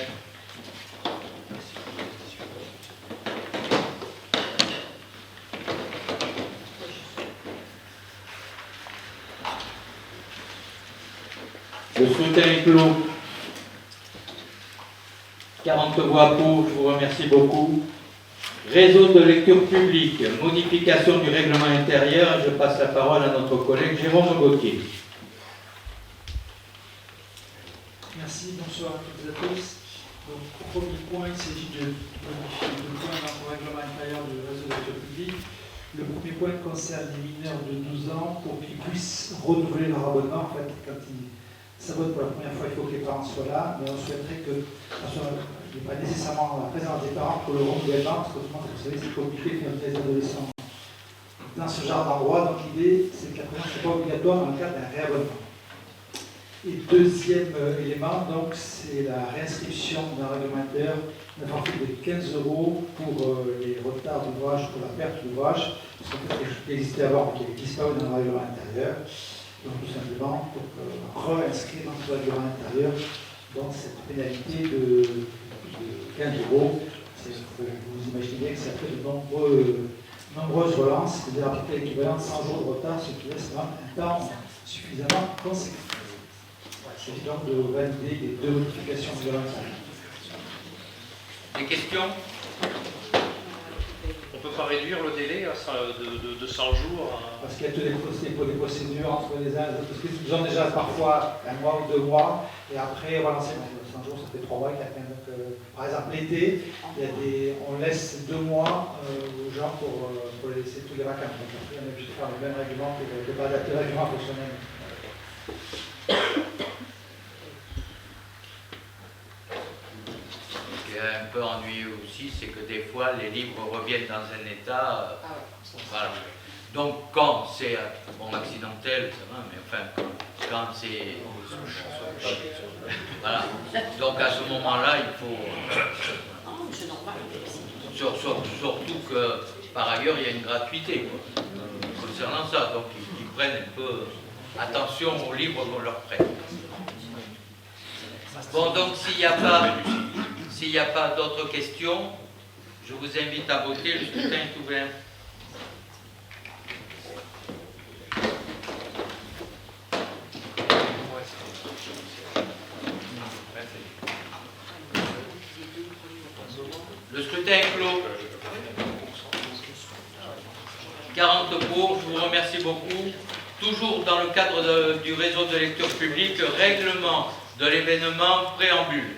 Le scrutin est clos. 40 voix pour, je vous remercie beaucoup. Réseau de lecture publique, modification du règlement intérieur. Je passe la parole à notre collègue Jérôme Gauthier. Merci, bonsoir à toutes et à tous. Donc, au premier point, il s'agit de modifier deux points dans le règlement intérieur du réseau de lecture publique. Le premier point concerne les mineurs de 12 ans pour qu'ils puissent renouveler leur abonnement. En fait, quand ils s'abonnent pour la première fois, il faut que les parents soient là, mais on souhaiterait que il n'y ait pas nécessairement la présence des parents pour le renouvellement, parce que autrement, vous savez, c'est compliqué de faire des adolescents dans ce genre d'endroit. Donc l'idée, c'est que la présence n'est pas obligatoire dans le cadre d'un réabonnement. Et deuxième élément, donc, c'est la réinscription d'un règlement intérieur d'un forfait de 15 € pour les retards d'ouvrage, pour la perte d'ouvrage, parce qu'en fait, il existait avant, qui n'existe pas dans le règlement intérieur. Donc tout simplement, pour réinscrire dans ce règlement intérieur donc, cette pénalité de 15 €. Vous imaginez que ça fait de nombreuses relances, c'est-à-dire appliquer l'équivalent de 100 jours de retard, ce qui laisse un temps suffisamment conséquent. Il s'agit donc de valider les deux modifications de la Des questions? On ne peut pas réduire le délai de 100 jours Parce qu'il y a tous des procédures entre les uns et les autres. Parce qu'ils ont déjà parfois un mois ou 2 mois, et après, voilà, 100 jours, ça fait 3 mois. Par exemple, l'été, on laisse 2 mois aux gens pour les laisser tous les vacances. Donc après, on est obligé de faire le même règlement, de ne pas adapter le règlement pour soi-même. Ce qui est un peu ennuyeux aussi, c'est que des fois, les livres reviennent dans un état... voilà. Donc, quand c'est accidentel, ça va, mais enfin, quand c'est... Voilà. Donc, à ce moment-là, il faut... C'est normal. Surtout que, par ailleurs, il y a une gratuité quoi, concernant ça. Donc, ils prennent un peu attention aux livres qu'on leur prête. Bon, donc, s'il n'y a pas d'autres questions, je vous invite à voter. Le scrutin est ouvert. Le scrutin est clos. 40 pour, je vous remercie beaucoup. Toujours dans le cadre du réseau de lecture publique, règlement de l'événement préambule.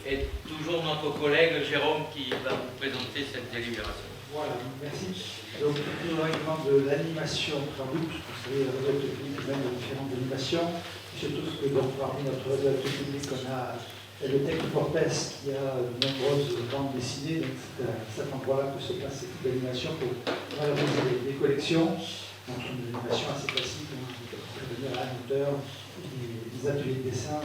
Et toujours notre collègue Jérôme qui va vous présenter cette délibération. Voilà, merci. Donc, le règlement de l'animation préambule, vous savez, le réseau de lecture publique mène de différentes animations. Et surtout, que donc, parmi notre réseau de lecture publique, on a le Tech Fortes qui a de nombreuses bandes dessinées, donc c'est à cet endroit-là que se passe cette animation pour valoriser les collections. Donc une animation assez classique, on peut devenir animateur, des ateliers de dessin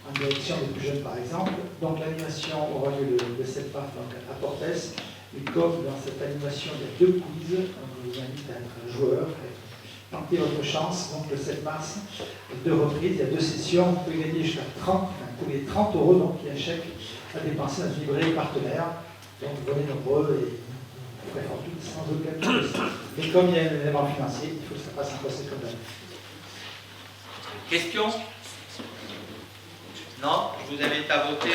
en direction des plus jeunes par exemple. Donc l'animation aura lieu le 7 mars à Portes. Et comme dans cette animation il y a 2 quiz, on vous invite à être joueur, à être tentez votre chance, donc le 7 mars, 2 reprises, il y a 2 sessions, vous pouvez gagner jusqu'à 30, vous pouvez 30 €, donc il y a un chèque à dépenser dans une librairie partenaire. Donc venez nombreux et vous ferez fortune sans aucun doute. Mais comme il y a un élément financier, il faut que ça passe en procès comme d'habitude. Question? Non? Je vous invite à voter.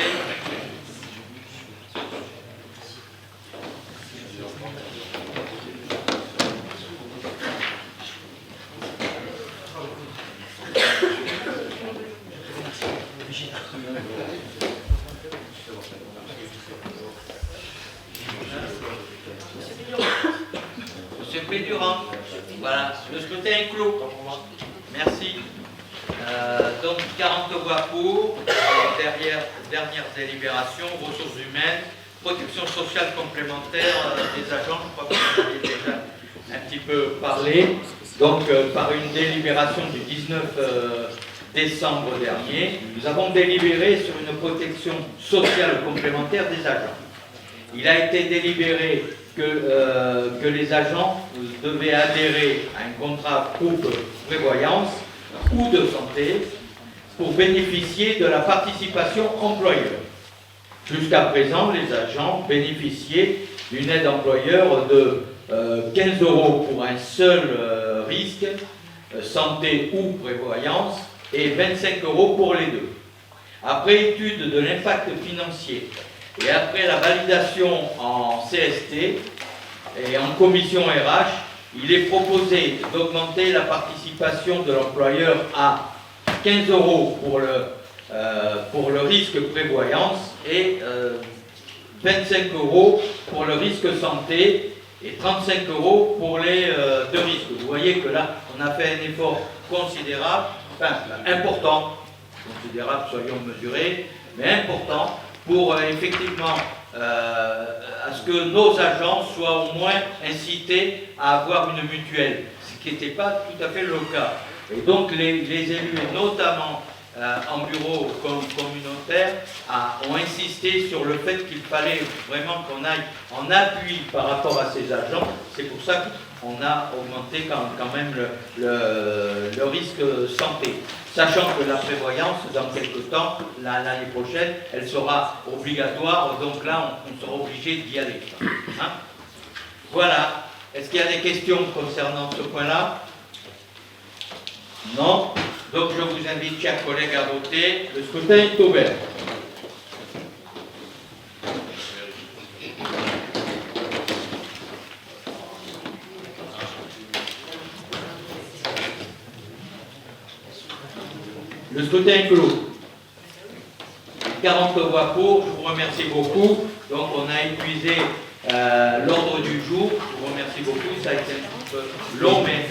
Monsieur Pédurand, voilà, le scrutin est clos. Merci. Donc 40 voix pour, dernière délibération, ressources humaines, protection sociale complémentaire des agents, je crois que vous en avez déjà un petit peu parlé. Donc par une délibération du 19 décembre dernier, nous avons délibéré sur une protection sociale complémentaire des agents. Il a été délibéré que les agents devaient adhérer à un contrat groupe prévoyance ou de santé pour bénéficier de la participation employeur. Jusqu'à présent, les agents bénéficiaient d'une aide employeur de 15 € pour un seul risque, santé ou prévoyance, et 25 € pour les deux. Après étude de l'impact financier et après la validation en CST et en commission RH, il est proposé d'augmenter la participation de l'employeur à 15 € pour le risque prévoyance et 25 € pour le risque santé et 35 € pour les deux risques. Vous voyez que là, on a fait un effort considérable, enfin important, considérable, soyons mesurés, mais important pour effectivement à ce que nos agents soient au moins incités à avoir une mutuelle, ce qui n'était pas tout à fait le cas. Et donc les élus, et notamment en bureau communautaire, ont insisté sur le fait qu'il fallait vraiment qu'on aille en appui par rapport à ces agents. C'est pour ça qu'on a augmenté quand même le risque santé. Sachant que la prévoyance, dans quelques temps, l'année prochaine, elle sera obligatoire, donc là, on sera obligé d'y aller. Hein? Voilà. Est-ce qu'il y a des questions concernant ce point-là? Non. Donc je vous invite, chers collègues, à voter. Le scrutin est ouvert. Le scrutin est clos. 40 voix pour, je vous remercie beaucoup. Donc on a épuisé l'ordre du jour. Je vous remercie beaucoup. Ça a été un peu long, mais...